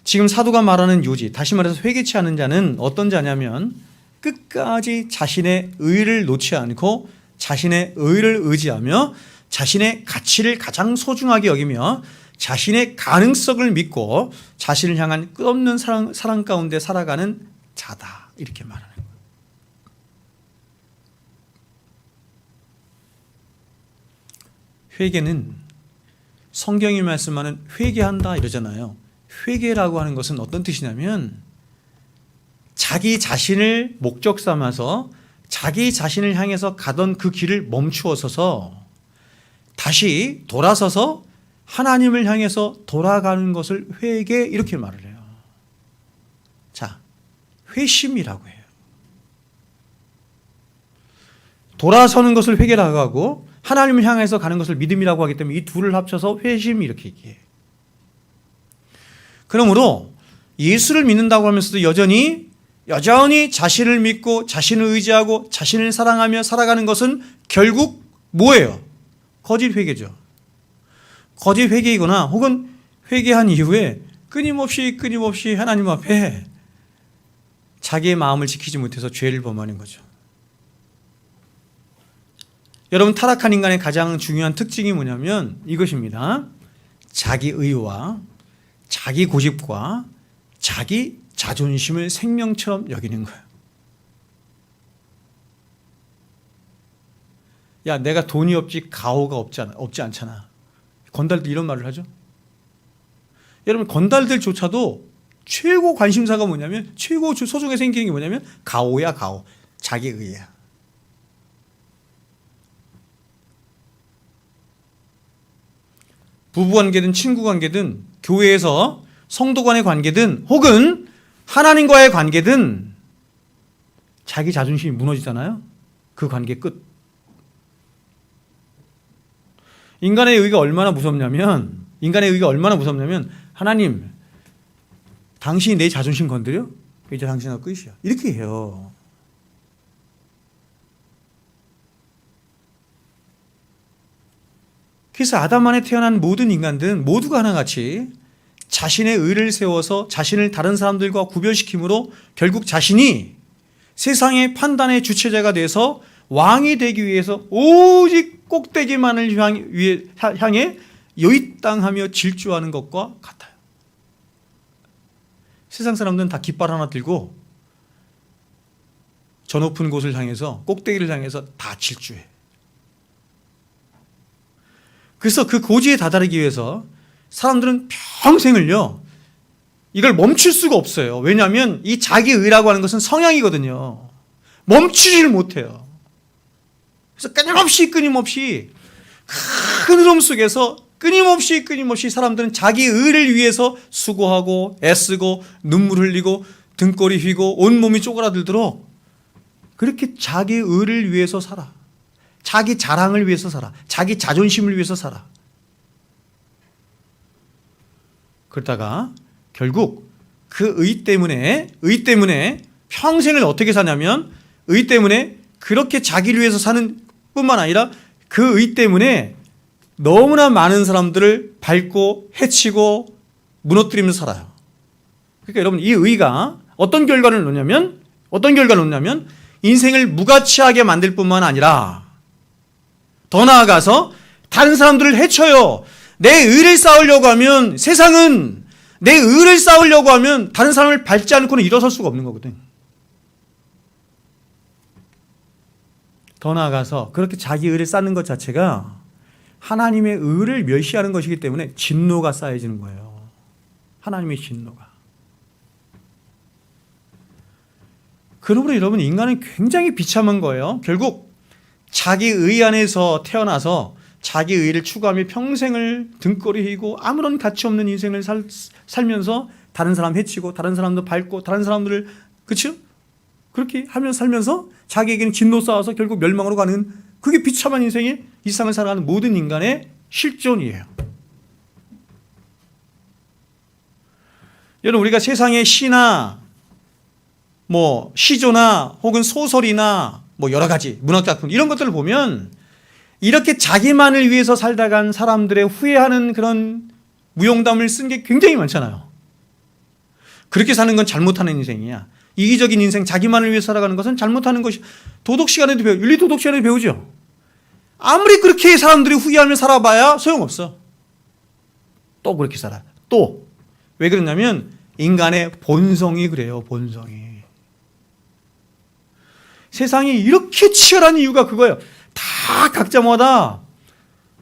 지금 사도가 말하는 요지, 다시 말해서 회개치 않은 자는 어떤 자냐면 끝까지 자신의 의를 놓지 않고 자신의 의를 의지하며 자신의 가치를 가장 소중하게 여기며 자신의 가능성을 믿고 자신을 향한 끝없는 사랑 가운데 살아가는 자다. 이렇게 말하는 거예요. 회개는 성경이 말씀하는 회개한다 이러잖아요. 회개라고 하는 것은 어떤 뜻이냐면 자기 자신을 목적 삼아서 자기 자신을 향해서 가던 그 길을 멈추어 서서 다시 돌아서서 하나님을 향해서 돌아가는 것을 회개 이렇게 말을 해요. 자, 회심이라고 해요. 돌아서는 것을 회개라고 하고 하나님을 향해서 가는 것을 믿음이라고 하기 때문에 이 둘을 합쳐서 회심 이렇게 얘기해요. 그러므로 예수를 믿는다고 하면서도 여전히 자신을 믿고 자신을 의지하고 자신을 사랑하며 살아가는 것은 결국 뭐예요? 거짓 회개죠. 거짓 회개이거나 혹은 회개한 이후에 끊임없이 하나님 앞에 자기의 마음을 지키지 못해서 죄를 범하는 거죠. 여러분, 타락한 인간의 가장 중요한 특징이 뭐냐면 이것입니다. 자기 의와 자기 고집과 자기 자존심을 생명처럼 여기는 거예요. 야, 내가 돈이 없지 가오가 없지 않잖아. 건달들 이런 말을 하죠. 여러분, 건달들조차도 최고 관심사가 뭐냐면, 최고 소중하게 생기는 게 뭐냐면 가오야, 가오. 자기의야. 부부관계든 친구관계든 교회에서 성도 간의 관계든 혹은 하나님과의 관계든 자기 자존심이 무너지잖아요. 그 관계 끝. 인간의 의가 얼마나 무섭냐면 하나님, 당신이 내 자존심 건드려? 이제 당신하고 끝이야. 이렇게 해요. 그래서 아담 안에 태어난 모든 인간들은 모두가 하나같이 자신의 의를 세워서 자신을 다른 사람들과 구별시킴으로 결국 자신이 세상의 판단의 주체자가 돼서 왕이 되기 위해서 오직 꼭대기만을 향해 여윗당하며 질주하는 것과 같아요. 세상 사람들은 다 깃발 하나 들고 저 높은 곳을 향해서, 꼭대기를 향해서 다 질주해. 그래서 그 고지에 다다르기 위해서 사람들은 평생을요, 이걸 멈출 수가 없어요. 왜냐하면 이 자기의라고 하는 것은 성향이거든요. 멈추지를 못해요. 그래서 끊임없이 큰 흐름 속에서 끊임없이 사람들은 자기의를 위해서 수고하고 애쓰고 눈물 흘리고 등골이 휘고 온몸이 쪼그라들도록 그렇게 자기의를 위해서 살아. 자기 자랑을 위해서 살아. 자기 자존심을 위해서 살아. 그러다가 결국 그 의 때문에 평생을 어떻게 사냐면, 의 때문에 그렇게 자기를 위해서 사는 뿐만 아니라 그 의 때문에 너무나 많은 사람들을 밟고 해치고 무너뜨리면서 살아요. 그러니까 여러분, 이 의가 어떤 결과를 놓냐면 인생을 무가치하게 만들 뿐만 아니라 더 나아가서 다른 사람들을 해쳐요. 내 의를 쌓으려고 하면, 세상은 내 의를 쌓으려고 하면 다른 사람을 밟지 않고는 일어설 수가 없는 거거든. 더 나아가서 그렇게 자기 의를 쌓는 것 자체가 하나님의 의를 멸시하는 것이기 때문에 진노가 쌓여지는 거예요. 하나님의 진노가. 그러므로 여러분, 인간은 굉장히 비참한 거예요. 결국 자기 의 안에서 태어나서 자기 의를 추구하며 평생을 등골이 휘고 아무런 가치 없는 인생을 살면서 다른 사람 해치고 다른 사람도 밟고 다른 사람들을, 그렇죠? 그렇게 하면서 살면서 자기에게는 진노 쌓아서 결국 멸망으로 가는, 그게 비참한 인생의 일상을 살아가는 모든 인간의 실존이에요. 여러분, 우리가 세상의 시나 시조나 혹은 소설이나 여러 가지 문학작품 이런 것들을 보면 이렇게 자기만을 위해서 살다간 사람들의 후회하는 그런 무용담을 쓴 게 굉장히 많잖아요. 그렇게 사는 건 잘못하는 인생이야. 이기적인 인생, 자기만을 위해서 살아가는 것은 잘못하는 것이, 도덕 시간에도 윤리 도덕 시간에도 배우죠. 아무리 그렇게 사람들이 후회하며 살아봐야 소용없어. 또 그렇게 살아. 또 왜 그러냐면 인간의 본성이 그래요. 본성이. 세상이 이렇게 치열한 이유가 그거예요. 다 각자마다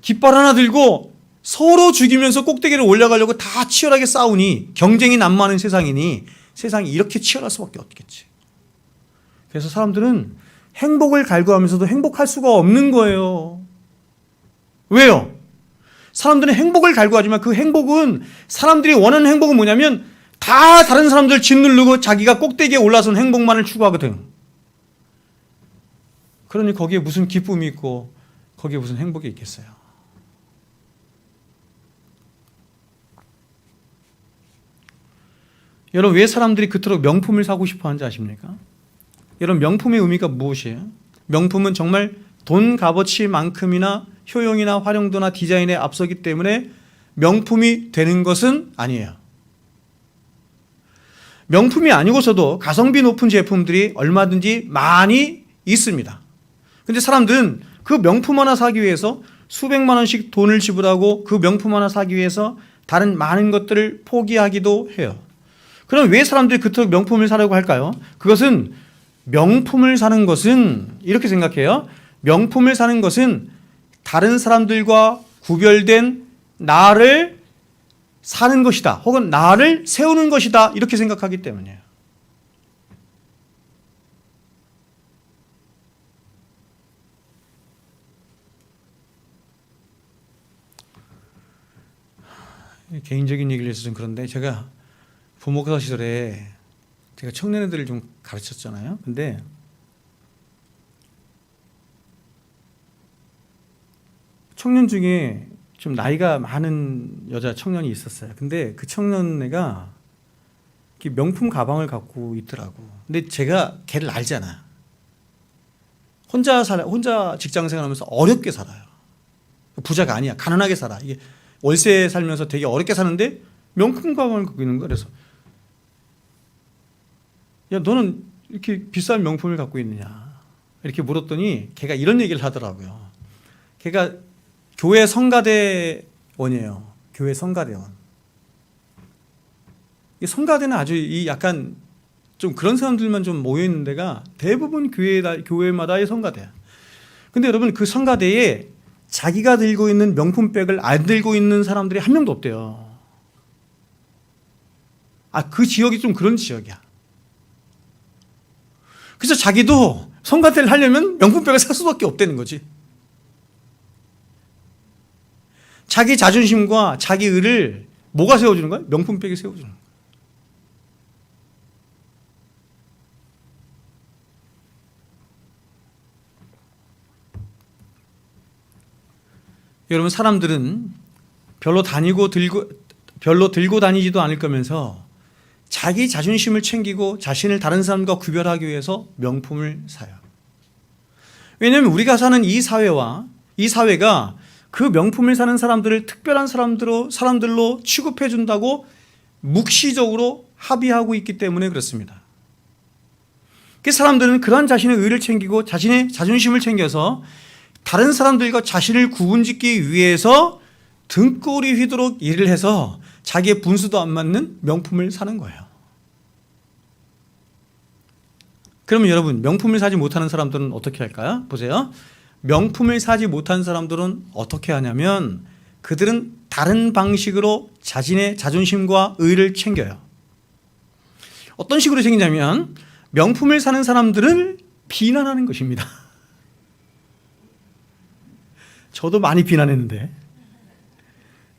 깃발 하나 들고 서로 죽이면서 꼭대기를 올라가려고 다 치열하게 싸우니, 경쟁이 난무하는 세상이니 세상이 이렇게 치열할 수밖에 없겠지. 그래서 사람들은 행복을 갈구하면서도 행복할 수가 없는 거예요. 왜요? 사람들은 행복을 갈구하지만 그 행복은, 사람들이 원하는 행복은 뭐냐면 다 다른 사람들 짓누르고 자기가 꼭대기에 올라선 행복만을 추구하거든. 그러니 거기에 무슨 기쁨이 있고 거기에 무슨 행복이 있겠어요. 여러분, 왜 사람들이 그토록 명품을 사고 싶어 하는지 아십니까? 여러분, 명품의 의미가 무엇이에요? 명품은 정말 돈 값어치만큼이나 효용이나 활용도나 디자인에 앞서기 때문에 명품이 되는 것은 아니에요. 명품이 아니고서도 가성비 높은 제품들이 얼마든지 많이 있습니다. 근데 사람들은 그 명품 하나 사기 위해서 수백만 원씩 돈을 지불하고 그 명품 하나 사기 위해서 다른 많은 것들을 포기하기도 해요. 그럼 왜 사람들이 그토록 명품을 사려고 할까요? 그것은, 명품을 사는 것은 이렇게 생각해요. 명품을 사는 것은 다른 사람들과 구별된 나를 사는 것이다. 혹은 나를 세우는 것이다. 이렇게 생각하기 때문이에요. 개인적인 얘기를 해서 좀 그런데 제가 부목사 시절에 제가 청년애들을 좀 가르쳤잖아요. 근데 청년 중에 좀 나이가 많은 여자 청년이 있었어요. 근데 그 청년애가 명품 가방을 갖고 있더라고. 근데 제가 걔를 알잖아. 혼자 직장 생활하면서 어렵게 살아요. 부자가 아니야. 가난하게 살아. 이게 월세 살면서 되게 어렵게 사는데 명품 가방을 갖고 있는 거야. 그래서 야, 너는 이렇게 비싼 명품을 갖고 있느냐? 이렇게 물었더니 걔가 이런 얘기를 하더라고요. 걔가 교회 성가대원이에요. 교회 성가대원. 이 성가대는 아주 이 약간 좀 그런 사람들만 좀 모여 있는 데가 대부분 교회마다의 성가대야. 근데 여러분 그 성가대에 자기가 들고 있는 명품백을 안 들고 있는 사람들이 한 명도 없대요. 그 지역이 좀 그런 지역이야. 그래서 자기도 성가대를 하려면 명품백을 살 수밖에 없다는 거지. 자기 자존심과 자기 의를 뭐가 세워주는 거야? 명품백이 세워주는 거야. 여러분 사람들은 별로 들고 다니지도 않을 거면서 자기 자존심을 챙기고 자신을 다른 사람과 구별하기 위해서 명품을 사요. 왜냐하면 우리가 사는 이 사회가 그 명품을 사는 사람들을 특별한 사람들로 취급해 준다고 묵시적으로 합의하고 있기 때문에 그렇습니다. 그 사람들은 그런 자신의 의를 챙기고 자신의 자존심을 챙겨서 다른 사람들과 자신을 구분짓기 위해서 등골이 휘도록 일을 해서 자기의 분수도 안 맞는 명품을 사는 거예요. 그러면 여러분 명품을 사지 못하는 사람들은 어떻게 할까요? 보세요. 명품을 사지 못한 사람들은 어떻게 하냐면 그들은 다른 방식으로 자신의 자존심과 의를 챙겨요. 어떤 식으로 챙기냐면 명품을 사는 사람들을 비난하는 것입니다. 저도 많이 비난했는데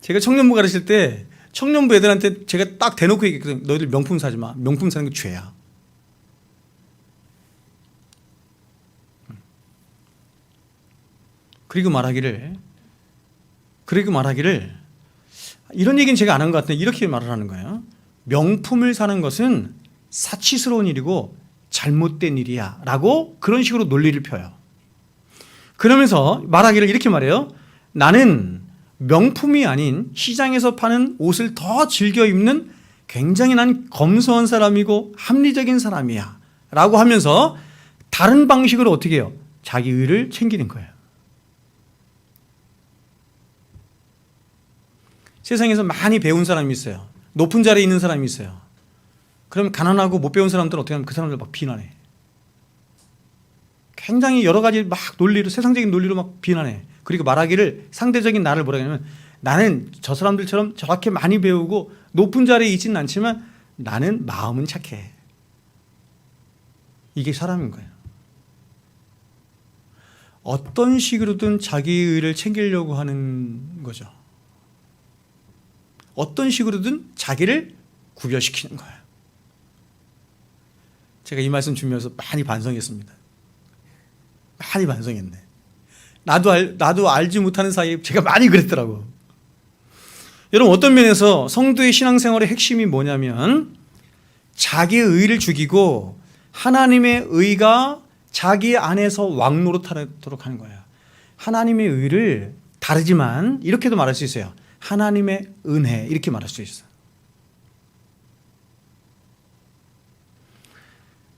제가 청년부 가르칠 때 청년부 애들한테 제가 딱 대놓고 얘기했거든요. 너희들 명품 사지 마. 명품 사는 게 죄야. 그리고 말하기를 이런 얘기는 제가 안 한 것 같은데 이렇게 말을 하는 거예요. 명품을 사는 것은 사치스러운 일이고 잘못된 일이야 라고 그런 식으로 논리를 펴요. 그러면서 말하기를 이렇게 말해요. 나는 명품이 아닌 시장에서 파는 옷을 더 즐겨 입는 굉장히 난 검소한 사람이고 합리적인 사람이야 라고 하면서 다른 방식으로 어떻게 해요? 자기 의를 챙기는 거예요. 세상에서 많이 배운 사람이 있어요. 높은 자리에 있는 사람이 있어요. 그럼 가난하고 못 배운 사람들은 어떻게 하면 그 사람들 막 비난해. 굉장히 여러 가지 막 논리로 세상적인 논리로 막 비난해. 그리고 말하기를 상대적인 나를 뭐라 하냐면 나는 저 사람들처럼 저렇게 많이 배우고 높은 자리에 있지는 않지만 나는 마음은 착해. 이게 사람인 거예요. 어떤 식으로든 자기 의를 챙기려고 하는 거죠. 어떤 식으로든 자기를 구별시키는 거예요. 제가 이 말씀 주면서 많이 반성했습니다. 많이 반성했네. 나도 알지 못하는 사이에 제가 많이 그랬더라고. 여러분 어떤 면에서 성도의 신앙생활의 핵심이 뭐냐면 자기의 의를 죽이고 하나님의 의가 자기 안에서 왕노릇하도록 하는 거예요. 하나님의 의를 다르지만 이렇게도 말할 수 있어요. 하나님의 은혜 이렇게 말할 수 있어요.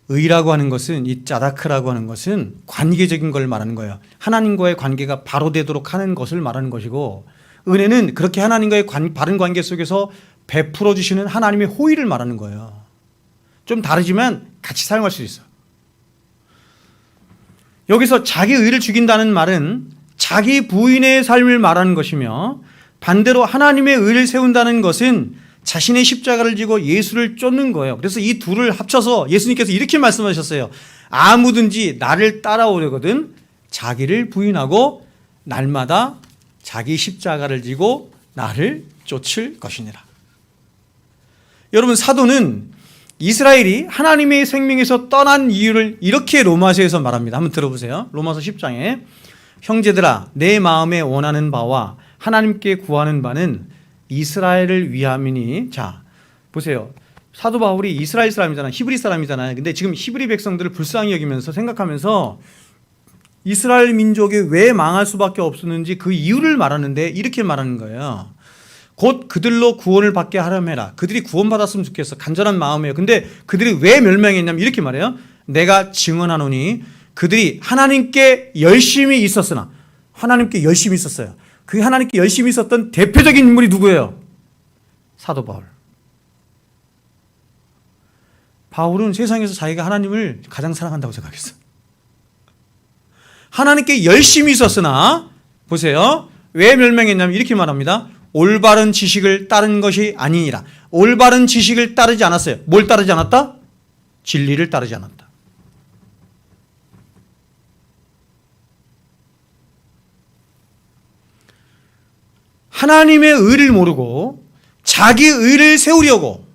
의라고 하는 것은 이 짜다크라고 하는 것은 관계적인 걸 말하는 거예요. 하나님과의 관계가 바로 되도록 하는 것을 말하는 것이고 은혜는 그렇게 하나님과의 바른 관계 속에서 베풀어 주시는 하나님의 호의를 말하는 거예요. 좀 다르지만 같이 사용할 수 있어요. 여기서 자기 의를 죽인다는 말은 자기 부인의 삶을 말하는 것이며 반대로 하나님의 의를 세운다는 것은 자신의 십자가를 지고 예수를 쫓는 거예요. 그래서 이 둘을 합쳐서 예수님께서 이렇게 말씀하셨어요. 아무든지 나를 따라오려거든 자기를 부인하고 날마다 자기 십자가를 지고 나를 쫓을 것이니라. 여러분, 사도는 이스라엘이 하나님의 생명에서 떠난 이유를 이렇게 로마서에서 말합니다. 한번 들어보세요. 로마서 10장에 형제들아 내 마음에 원하는 바와 하나님께 구하는 바는 이스라엘을 위함이니. 자, 보세요. 사도 바울이 이스라엘 사람이잖아요. 히브리 사람이잖아요. 근데 지금 히브리 백성들을 불쌍히 여기면서 생각하면서 이스라엘 민족이 왜 망할 수밖에 없었는지 그 이유를 말하는데 이렇게 말하는 거예요. 곧 그들로 구원을 받게 하려 해라. 그들이 구원받았으면 좋겠어. 간절한 마음이에요. 근데 그들이 왜 멸망했냐면 이렇게 말해요. 내가 증언하노니 그들이 하나님께 열심히 있었으나. 하나님께 열심히 있었어요. 그 하나님께 열심히 있었던 대표적인 인물이 누구예요? 사도 바울. 바울은 세상에서 자기가 하나님을 가장 사랑한다고 생각했어. 하나님께 열심히 있었으나 보세요. 왜 멸망했냐면 이렇게 말합니다. 올바른 지식을 따른 것이 아니니라. 올바른 지식을 따르지 않았어요. 뭘 따르지 않았다? 진리를 따르지 않았다. 하나님의 의를 모르고 자기 의를 세우려고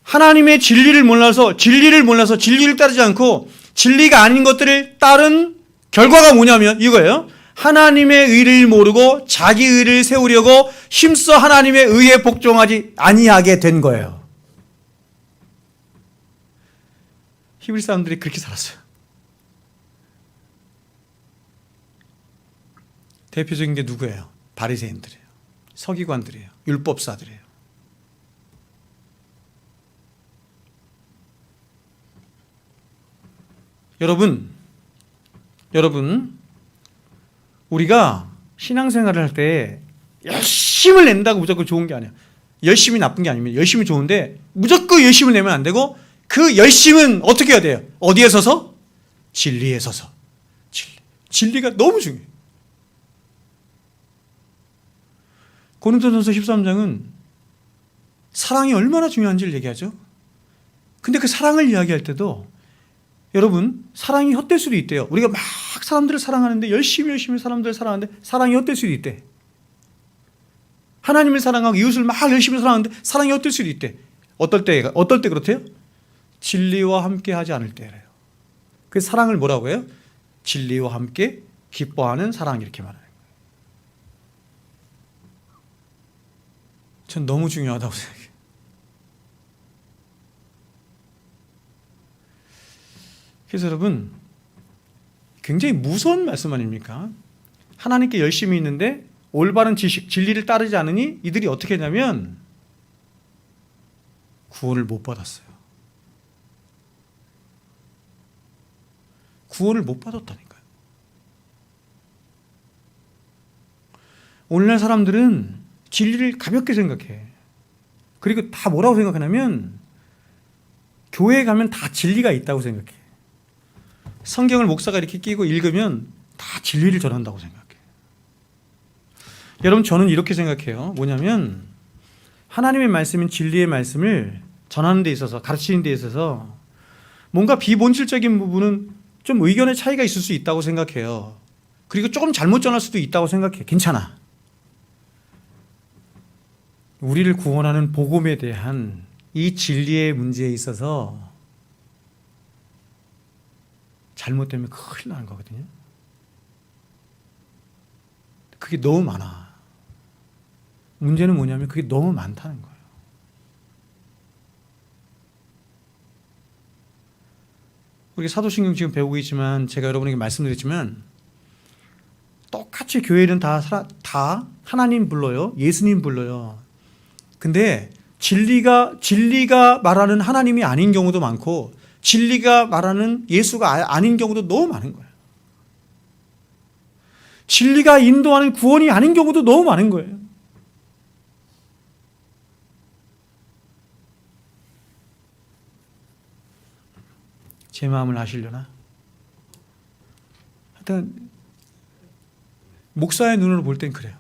하나님의 진리를 몰라서 진리를 따르지 않고 진리가 아닌 것들을 따른 결과가 뭐냐면 이거예요. 하나님의 의를 모르고 자기 의를 세우려고 힘써 하나님의 의에 복종하지 아니하게 된 거예요. 히브리 사람들이 그렇게 살았어요. 대표적인 게 누구예요? 바리새인들이에요. 서기관들이에요. 율법사들이에요. 여러분, 우리가 신앙생활을 할 때 열심을 낸다고 무조건 좋은 게 아니야. 열심히 나쁜 게 아닙니다. 열심히 좋은데 무조건 열심을 내면 안 되고 그 열심은 어떻게 해야 돼요? 어디에 서서? 진리에 서서. 진리가 너무 중요해요. 고린도전서 13장은 사랑이 얼마나 중요한지를 얘기하죠. 근데 그 사랑을 이야기할 때도 여러분, 사랑이 헛될 수도 있대요. 우리가 막 사람들을 사랑하는데 열심히 사람들을 사랑하는데 사랑이 헛될 수도 있대. 하나님을 사랑하고 이웃을 막 열심히 사랑하는데 사랑이 헛될 수도 있대. 어떨 때 그렇대요? 진리와 함께 하지 않을 때래요. 그 사랑을 뭐라고 해요? 진리와 함께 기뻐하는 사랑, 이렇게 말하는 거예요. 전 너무 중요하다고 생각해요. 그래서 여러분, 굉장히 무서운 말씀 아닙니까? 하나님께 열심히 있는데 올바른 지식, 진리를 따르지 않으니 이들이 어떻게 했냐면 구원을 못 받았어요. 구원을 못 받았다니까요. 오늘날 사람들은 진리를 가볍게 생각해. 그리고 다 뭐라고 생각하냐면 교회에 가면 다 진리가 있다고 생각해. 성경을 목사가 이렇게 끼고 읽으면 다 진리를 전한다고 생각해. 여러분, 저는 이렇게 생각해요. 뭐냐면 하나님의 말씀인 진리의 말씀을 전하는 데 있어서, 가르치는 데 있어서 뭔가 비본질적인 부분은 좀 의견의 차이가 있을 수 있다고 생각해요. 그리고 조금 잘못 전할 수도 있다고 생각해. 괜찮아. 우리를 구원하는 복음에 대한 이 진리의 문제에 있어서 잘못되면 큰일 나는 거거든요. 그게 너무 많아. 문제는 뭐냐면 그게 너무 많다는 거예요. 우리 사도신경 지금 배우고 있지만 제가 여러분에게 말씀드렸지만 똑같이 교회는 다 하나님 불러요. 예수님 불러요. 근데 진리가 말하는 하나님이 아닌 경우도 많고 진리가 말하는 예수가 아닌 경우도 너무 많은 거예요. 진리가 인도하는 구원이 아닌 경우도 너무 많은 거예요. 제 마음을 아시려나? 하여튼 목사의 눈으로 볼 땐 그래요.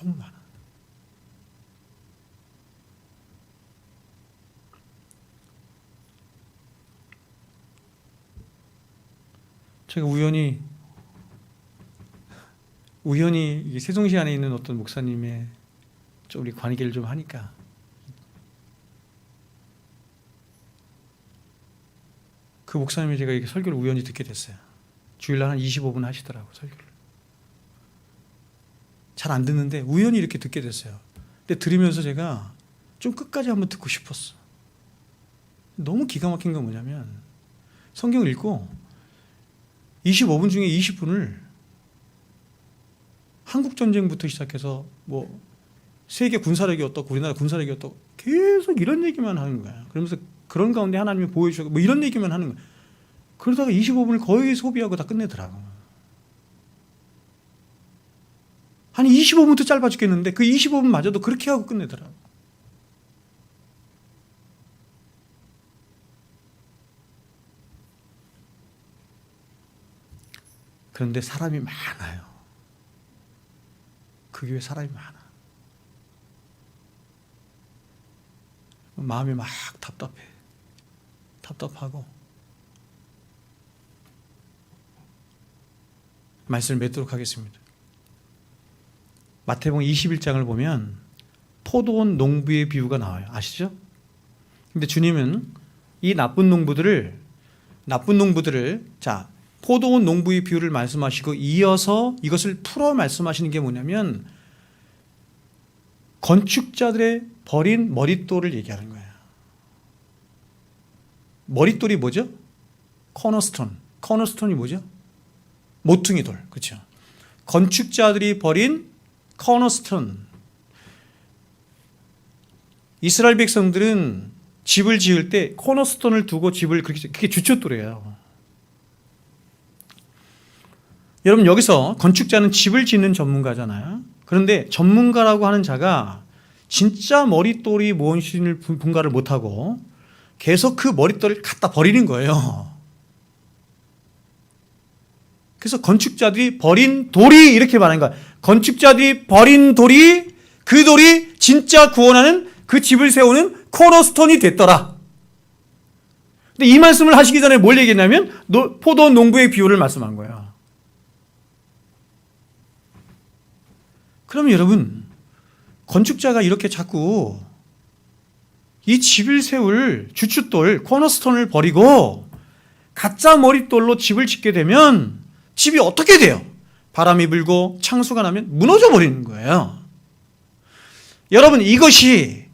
너무 많아. 제가 우연히 세종시 안에 있는 어떤 목사님의 좀 우리 관계를 좀 하니까 그 목사님이 제가 이렇게 설교를 우연히 듣게 됐어요. 주일날 한 25분 하시더라고, 설교를. 잘 안 듣는데 우연히 이렇게 듣게 됐어요. 근데 들으면서 제가 좀 끝까지 한번 듣고 싶었어. 너무 기가 막힌 건 뭐냐면 성경을 읽고 25분 중에 20분을 한국전쟁부터 시작해서 뭐 세계 군사력이 어떻고 우리나라 군사력이 어떻고 계속 이런 얘기만 하는 거야. 그러면서 그런 가운데 하나님이 보여주고 뭐 이런 얘기만 하는 거야. 그러다가 25분을 거의 소비하고 다 끝내더라고. 한 25분도 짧아 죽겠는데 그 25분마저도 그렇게 하고 끝내더라고. 그런데 사람이 많아요. 그 교회 사람이 많아. 마음이 막 답답하고 말씀을 맺도록 하겠습니다. 마태복음 21장을 보면 포도원 농부의 비유가 나와요. 아시죠? 근데 주님은 이 나쁜 농부들을 자, 포도원 농부의 비유를 말씀하시고 이어서 이것을 풀어 말씀하시는 게 뭐냐면 건축자들의 버린 머릿돌을 얘기하는 거예요. 머릿돌이 뭐죠? 코너스톤이 뭐죠? 모퉁이 돌. 그렇죠? 건축자들이 버린 코너스톤. 이스라엘 백성들은 집을 지을 때 코너스톤을 두고 집을 그게 주춧돌이에요. 여러분 여기서 건축자는 집을 짓는 전문가잖아요. 그런데 전문가라고 하는 자가 진짜 머릿돌이 무엇인지를 분가를 못하고 계속 그 머릿돌을 갖다 버리는 거예요. 그래서 건축자들이 버린 돌이 이렇게 말하는 거야. 건축자들이 버린 돌이 그 돌이 진짜 구원하는 그 집을 세우는 코너스톤이 됐더라. 근데 이 말씀을 하시기 전에 뭘 얘기했냐면 포도원 농부의 비유를 말씀한 거예요. 그러면 여러분 건축자가 이렇게 자꾸 이 집을 세울 주춧돌 코너스톤을 버리고 가짜 머릿돌로 집을 짓게 되면 집이 어떻게 돼요? 바람이 불고 창수가 나면 무너져 버리는 거예요. 여러분 이것이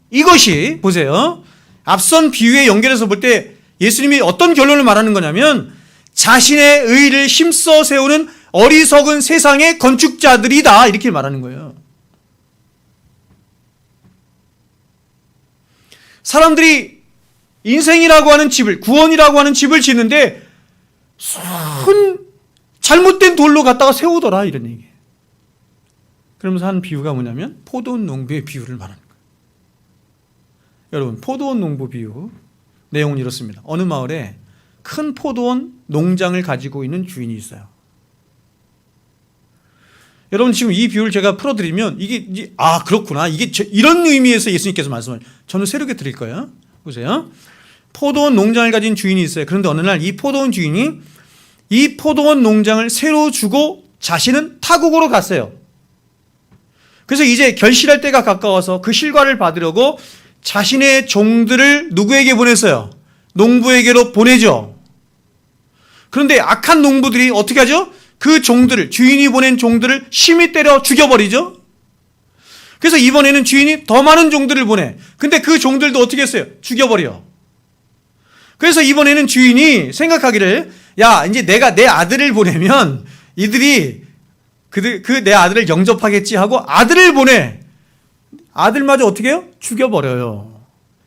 보세요. 앞선 비유에 연결해서 볼 때 예수님이 어떤 결론을 말하는 거냐면 자신의 의를 힘써 세우는 어리석은 세상의 건축자들이다 이렇게 말하는 거예요. 사람들이 인생이라고 하는 집을, 구원이라고 하는 집을 짓는데 잘못된 돌로 갖다가 세우더라 이런 얘기예요. 그러면서 한 비유가 뭐냐면 포도원 농부의 비유를 말하는 거예요. 여러분 포도원 농부 비유 내용은 이렇습니다. 어느 마을에 큰 포도원 농장을 가지고 있는 주인이 있어요. 여러분 지금 이 비유를 제가 풀어드리면 이게 그렇구나 이런 의미에서 예수님께서 말씀을 저는 새롭게 드릴 거예요. 보세요. 포도원 농장을 가진 주인이 있어요. 그런데 어느 날 이 포도원 주인이 이 포도원 농장을 새로 주고 자신은 타국으로 갔어요. 그래서 이제 결실할 때가 가까워서 그 실과를 받으려고 자신의 종들을 누구에게 보냈어요? 농부에게로 보내죠. 그런데 악한 농부들이 어떻게 하죠? 그 종들을, 주인이 보낸 종들을 심히 때려 죽여버리죠. 그래서 이번에는 주인이 더 많은 종들을 보내. 근데 그 종들도 어떻게 했어요? 죽여버려. 그래서 이번에는 주인이 생각하기를 이제 내가 내 아들을 보내면 이들이 내 아들을 영접하겠지 하고 아들을 보내. 아들마저 어떻게 해요? 죽여버려요.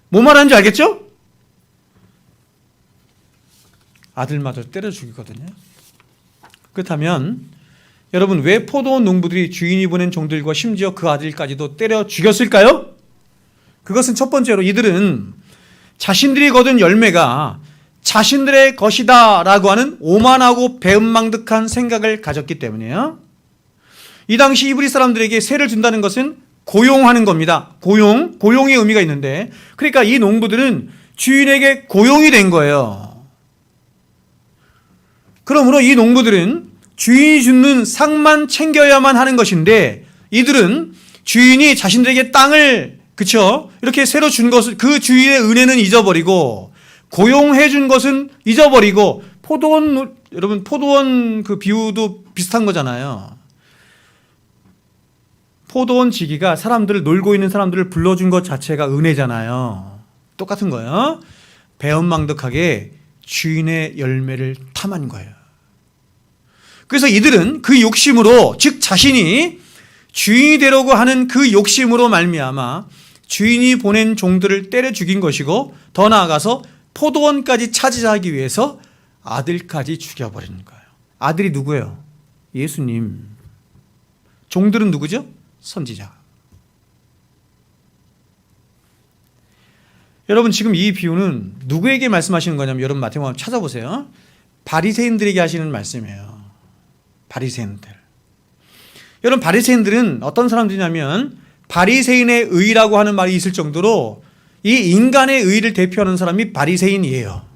뭐 말하는지 알겠죠? 아들마저 때려 죽이거든요. 그렇다면 여러분 왜 포도원 농부들이 주인이 보낸 종들과 심지어 그 아들까지도 때려 죽였을까요? 그것은 첫 번째로 이들은 자신들이 거둔 열매가 자신들의 것이다 라고 하는 오만하고 배은망덕한 생각을 가졌기 때문이에요. 이 당시 이브리 사람들에게 세를 준다는 것은 고용하는 겁니다. 고용의 의미가 있는데, 그러니까 이 농부들은 주인에게 고용이 된 거예요. 그러므로 이 농부들은 주인이 주는 상만 챙겨야만 하는 것인데, 이들은 주인이 자신들에게 땅을, 그쵸? 이렇게 새로 준 것을, 그 주인의 은혜는 잊어버리고, 고용해 준 것은 잊어버리고, 여러분, 포도원 그 비유도 비슷한 거잖아요. 포도원 지기가 놀고 있는 사람들을 불러준 것 자체가 은혜잖아요. 똑같은 거예요. 배은망덕하게 주인의 열매를 탐한 거예요. 그래서 이들은 그 욕심으로, 즉 자신이 주인이 되려고 하는 그 욕심으로 말미암아 주인이 보낸 종들을 때려 죽인 것이고, 더 나아가서 포도원까지 차지하기 위해서 아들까지 죽여버리는 거예요. 아들이 누구예요? 예수님. 종들은 누구죠? 선지자. 여러분, 지금 이 비유는 누구에게 말씀하시는 거냐면, 여러분 마태복음 찾아보세요. 바리새인들에게 하시는 말씀이에요. 바리새인들. 여러분, 바리새인들은 어떤 사람들이냐면, 바리새인의 의라고 하는 말이 있을 정도로 이 인간의 의를 대표하는 사람이 바리새인이에요.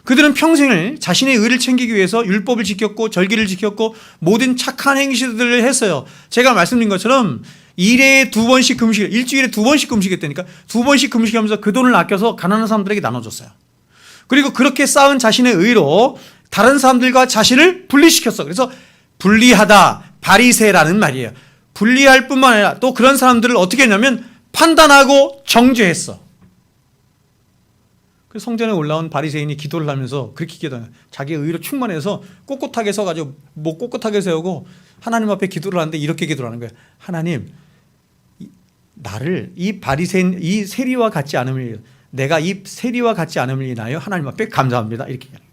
그들은 평생을 자신의 의를 챙기기 위해서 율법을 지켰고 절기를 지켰고 모든 착한 행실들을 했어요. 제가 말씀드린 것처럼 일주일에 2번씩 금식했다니까. 2번씩 금식하면서 그 돈을 아껴서 가난한 사람들에게 나눠줬어요. 그리고 그렇게 쌓은 자신의 의로 다른 사람들과 자신을 분리시켰어. 그래서 분리하다, 바리새라는 말이에요. 분리할 뿐만 아니라 또 그런 사람들을 어떻게 했냐면 판단하고 정죄했어. 그래서 성전에 올라온 바리새인이 기도를 하면서 그렇게 기도해요. 자기 의로 충만해서 꼿꼿하게 서가지고 목 꼿꼿하게 세우고 하나님 앞에 기도를 하는데 이렇게 기도를 하는 거예요. 하나님, 나를 이 바리새인, 이 세리와 같지 않음을, 내가 이 세리와 같지 않음을 인하여 하나님 앞에 감사합니다. 이렇게 얘기해요.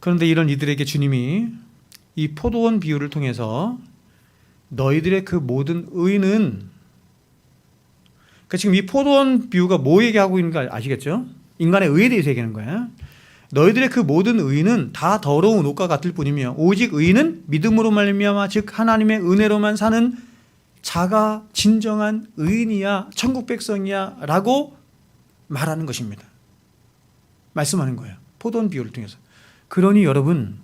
그런데 이런 이들에게 주님이 이 포도원 비유를 통해서 너희들의 그 모든 의는, 그러니까 지금 이 포도원 비유가 뭐 얘기하고 있는가 아시겠죠? 인간의 의에 대해서 얘기하는 거예요. 너희들의 그 모든 의는 다 더러운 옷과 같을 뿐이며 오직 의는 믿음으로 말미암아 즉 하나님의 은혜로만 사는 자가 진정한 의인이야, 천국 백성이야 라고 말하는 것입니다. 말씀하는 거예요. 포도원 비유를 통해서. 그러니 여러분,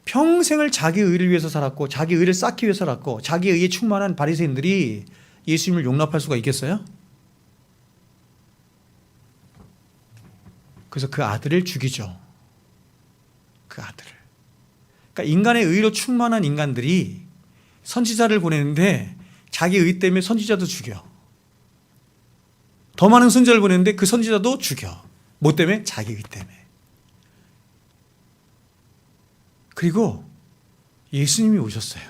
평생을 자기 의를 위해서 살았고 자기 의를 쌓기 위해서 살았고 자기 의에 충만한 바리새인들이 예수님을 용납할 수가 있겠어요? 그래서 그 아들을 죽이죠. 그 아들을. 그러니까 인간의 의로 충만한 인간들이 선지자를 보내는데 자기 의 때문에 선지자도 죽여. 더 많은 선지자를 보내는데 그 선지자도 죽여. 뭐 때문에? 자기 의 때문에. 그리고 예수님이 오셨어요.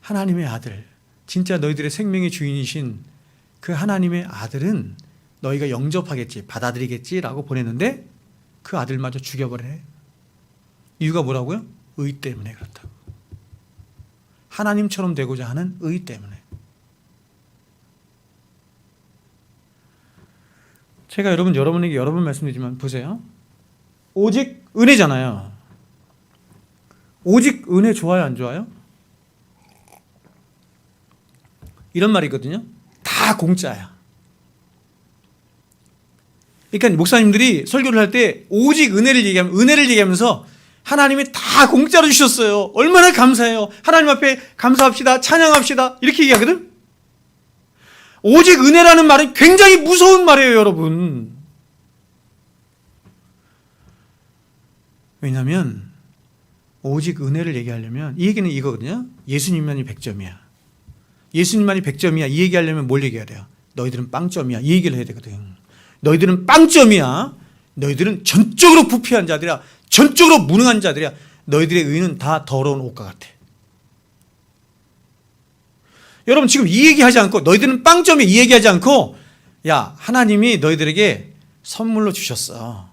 하나님의 아들, 진짜 너희들의 생명의 주인이신 그 하나님의 아들은 너희가 영접하겠지, 받아들이겠지라고 보냈는데 그 아들마저 죽여버려요. 이유가 뭐라고요? 의 때문에 그렇다고. 하나님처럼 되고자 하는 의 때문에. 제가 여러분에게 여러 번 말씀드리지만 보세요. 오직 은혜잖아요. 오직 은혜 좋아요, 안 좋아요? 이런 말이 있거든요. 다 공짜야. 그러니까 목사님들이 설교를 할 때 오직 은혜를 얘기하면서 하나님이 다 공짜로 주셨어요. 얼마나 감사해요. 하나님 앞에 감사합시다. 찬양합시다. 이렇게 얘기하거든. 오직 은혜라는 말은 굉장히 무서운 말이에요, 여러분. 왜냐하면 오직 은혜를 얘기하려면 이 얘기는 이거거든요. 예수님만이 100점이야. 예수님만이 100점이야. 이 얘기하려면 뭘 얘기해야 돼요? 너희들은 빵점이야. 이 얘기를 해야 되거든. 너희들은 빵점이야. 너희들은 전적으로 부패한 자들이야. 전적으로 무능한 자들이야. 너희들의 의는 다 더러운 옷과 같아. 여러분 지금 이 얘기하지 않고 너희들은 빵점이야. 이 얘기하지 않고 야, 하나님이 너희들에게 선물로 주셨어.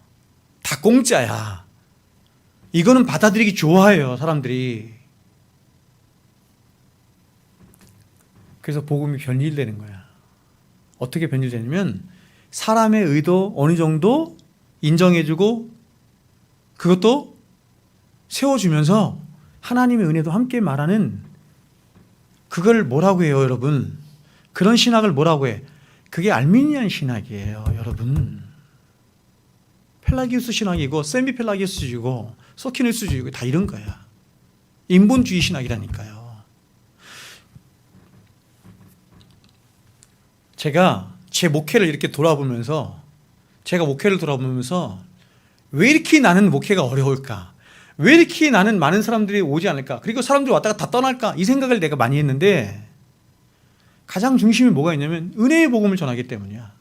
다 공짜야. 이거는 받아들이기 좋아해요, 사람들이. 그래서 복음이 변질되는 거야. 어떻게 변질되냐면 사람의 의도 어느 정도 인정해주고 그것도 세워주면서 하나님의 은혜도 함께 말하는, 그걸 뭐라고 해요 여러분? 그런 신학을 뭐라고 해? 그게 알미니안 신학이에요 여러분. 펠라기우스 신학이고 세미펠라기우스주의고 소키누스주의고 다 이런 거야. 인본주의 신학이라니까요. 제가 제 목회를 이렇게 돌아보면서 왜 이렇게 나는 목회가 어려울까? 왜 이렇게 나는 많은 사람들이 오지 않을까? 그리고 사람들이 왔다가 다 떠날까? 이 생각을 내가 많이 했는데 가장 중심에 뭐가 있냐면 은혜의 복음을 전하기 때문이야.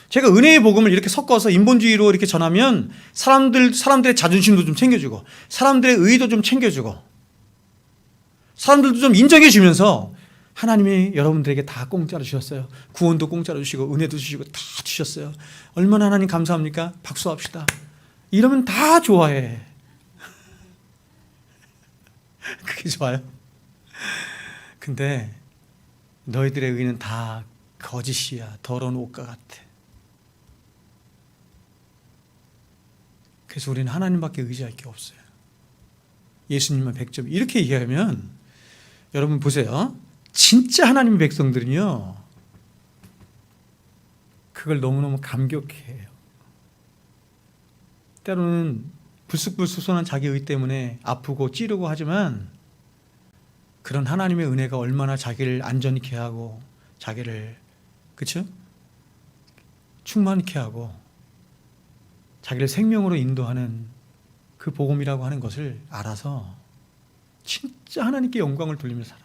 제가 은혜의 복음을 이렇게 섞어서 인본주의로 이렇게 전하면 사람들의 자존심도 좀 챙겨주고 사람들의 의의도 좀 챙겨주고 사람들도 좀 인정해 주면서 하나님이 여러분들에게 다 공짜로 주셨어요. 구원도 공짜로 주시고 은혜도 주시고 다 주셨어요. 얼마나 하나님 감사합니까? 박수합시다. 이러면 다 좋아해. 그게 좋아요? 근데 너희들의 의는 다 거짓이야. 더러운 옷과 같아. 그래서 우리는 하나님밖에 의지할 게 없어요. 예수님만 100점. 이렇게 얘기하면 여러분 보세요. 진짜 하나님의 백성들은요, 그걸 너무너무 감격해요. 때로는 불쑥불쑥선한 자기 의 때문에 아프고 찌르고 하지만 그런 하나님의 은혜가 얼마나 자기를 안전케 하고 자기를, 그렇죠? 충만케 하고 자기를 생명으로 인도하는 그 복음이라고 하는 것을 알아서 진짜 하나님께 영광을 돌리며 살아.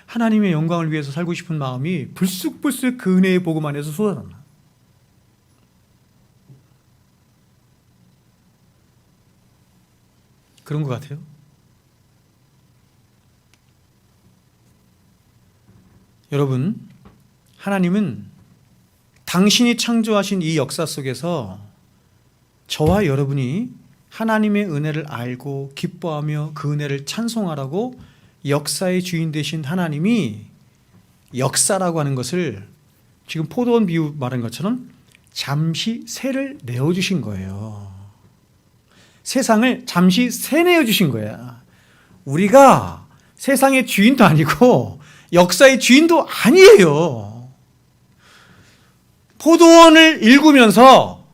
하나님의 영광을 위해서 살고 싶은 마음이 불쑥불쑥 그 은혜의 복음 안에서 쏟아난다. 그런 것 같아요. 여러분, 하나님은 당신이 창조하신 이 역사 속에서 저와 여러분이 하나님의 은혜를 알고 기뻐하며 그 은혜를 찬송하라고 역사의 주인 되신 하나님이 역사라고 하는 것을 지금 포도원 비유 말한 것처럼 잠시 새를 내어주신 거예요. 세상을 잠시 새 내어주신 거야. 우리가 세상의 주인도 아니고 역사의 주인도 아니에요. 포도원을 일구면서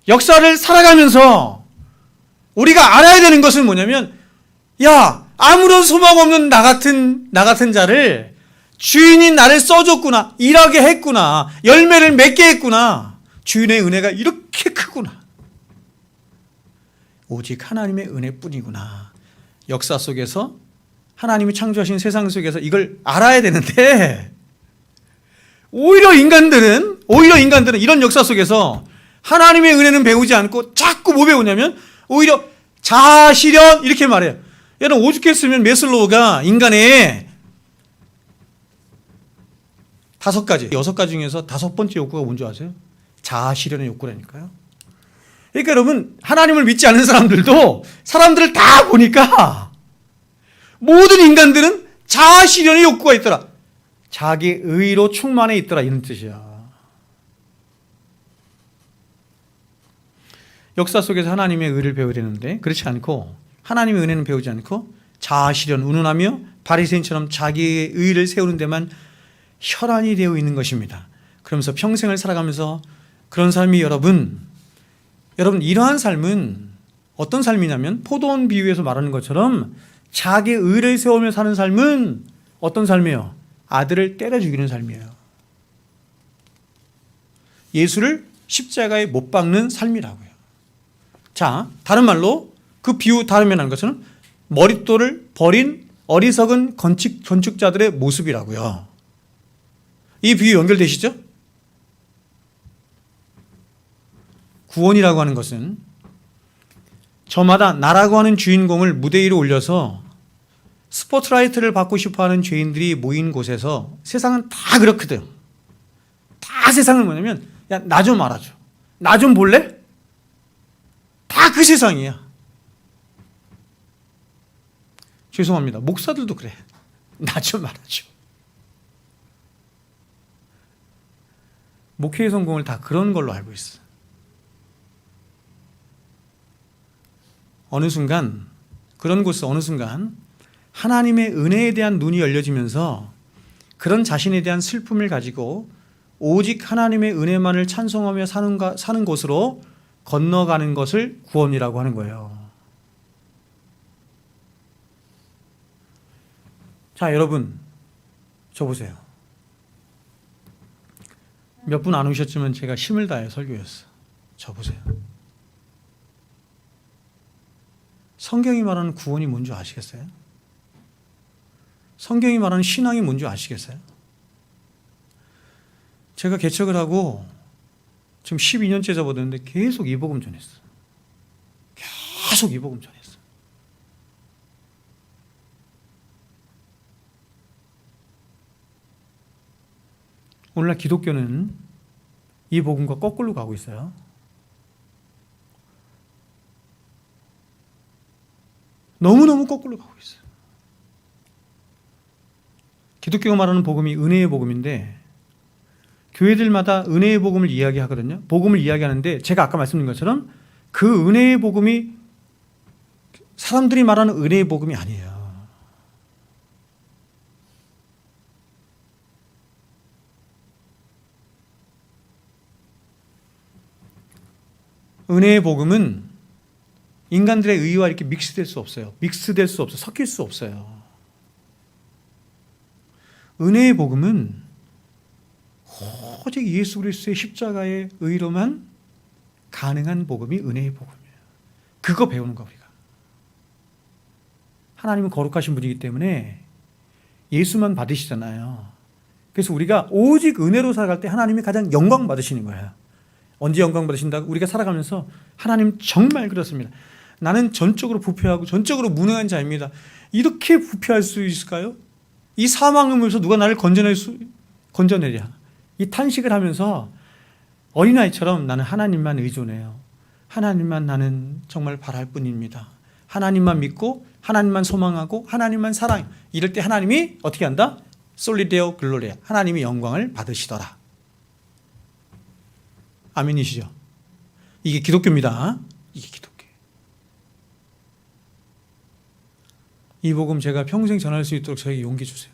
역사를 살아가면서 우리가 알아야 되는 것은 뭐냐면, 야, 아무런 소망 없는 나 같은 자를 주인이 나를 써줬구나, 일하게 했구나, 열매를 맺게 했구나, 주인의 은혜가 이렇게 크구나, 오직 하나님의 은혜뿐이구나. 역사 속에서 하나님이 창조하신 세상 속에서 이걸 알아야 되는데 오히려 인간들은 이런 역사 속에서 하나님의 은혜는 배우지 않고 자꾸 뭐 배우냐면 오히려 자아실현 이렇게 말해요. 여러분 오죽했으면 메슬로우가 인간의 5가지, 6가지 중에서 5번째 욕구가 뭔지 아세요? 자아실현의 욕구라니까요. 그러니까 여러분 하나님을 믿지 않는 사람들을 다 보니까 모든 인간들은 자아실현의 욕구가 있더라. 자기 의로 충만해 있더라, 이런 뜻이야. 역사 속에서 하나님의 의를 배워야 되는데 그렇지 않고 하나님의 은혜는 배우지 않고 자아실현, 운운하며 바리새인처럼 자기의 의를 세우는 데만 혈안이 되어 있는 것입니다. 그러면서 평생을 살아가면서 그런 삶이 여러분 이러한 삶은 어떤 삶이냐면 포도원 비유에서 말하는 것처럼 자기의 의를 세우며 사는 삶은 어떤 삶이에요? 아들을 때려 죽이는 삶이에요. 예수를 십자가에 못 박는 삶이라고요. 자, 다른 말로 그 비유 다른 면하는 것은 머릿돌을 버린 어리석은 건축자들의 모습이라고요. 이 비유 연결되시죠? 구원이라고 하는 것은 저마다 나라고 하는 주인공을 무대 위로 올려서 스포트라이트를 받고 싶어하는 죄인들이 모인 곳에서, 세상은 다 그렇거든. 다 세상은 뭐냐면 야, 나 좀 알아줘, 나 좀 볼래? 다 그 세상이야. 죄송합니다, 목사들도 그래. 나 좀 알아줘. 목회의 성공을 다 그런 걸로 알고 있어. 어느 순간 그런 곳에서 어느 순간 하나님의 은혜에 대한 눈이 열려지면서 그런 자신에 대한 슬픔을 가지고 오직 하나님의 은혜만을 찬송하며 사는 곳으로 건너가는 것을 구원이라고 하는 거예요. 자, 여러분, 저 보세요. 몇 분 안 오셨지만 제가 힘을 다해 설교했어. 저 보세요. 성경이 말하는 구원이 뭔지 아시겠어요? 성경이 말하는 신앙이 뭔지 아시겠어요? 제가 개척을 하고 지금 12년째 접어드는데 계속 이 복음 전했어. 계속 이 복음 전했어. 오늘날 기독교는 이 복음과 거꾸로 가고 있어요. 너무너무 거꾸로 가고 있어요. 기독교가 말하는 복음이 은혜의 복음인데 교회들마다 은혜의 복음을 이야기하거든요. 복음을 이야기하는데 제가 아까 말씀드린 것처럼 그 은혜의 복음이 사람들이 말하는 은혜의 복음이 아니에요. 은혜의 복음은 인간들의 의와 이렇게 믹스될 수 없어요. 믹스될 수 없어요. 섞일 수 없어요. 은혜의 복음은 오직 예수 그리스도의 십자가의 의로만 가능한 복음이 은혜의 복음이에요. 그거 배우는 거 우리가. 하나님은 거룩하신 분이기 때문에 예수만 받으시잖아요. 그래서 우리가 오직 은혜로 살아갈 때 하나님이 가장 영광 받으시는 거예요. 언제 영광 받으신다고? 우리가 살아가면서 하나님 정말 그렇습니다. 나는 전적으로 부패하고 전적으로 무능한 자입니다. 이렇게 부패할 수 있을까요? 이 사망에서 누가 나를 건져내랴. 이 탄식을 하면서 어린아이처럼 나는 하나님만 의존해요. 하나님만 나는 정말 바랄 뿐입니다. 하나님만 믿고 하나님만 소망하고 하나님만 사랑해요. 이럴 때 하나님이 어떻게 한다? 솔리데오 글로리아. 하나님이 영광을 받으시더라. 아멘이시죠? 이게 기독교입니다. 이게 기독교. 이 복음 제가 평생 전할 수 있도록 저에게 용기 주세요.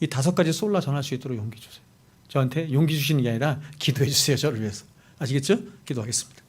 이 5가지 솔라 전할 수 있도록 용기 주세요. 저한테 용기 주시는 게 아니라 기도해 주세요. 저를 위해서. 아시겠죠? 기도하겠습니다.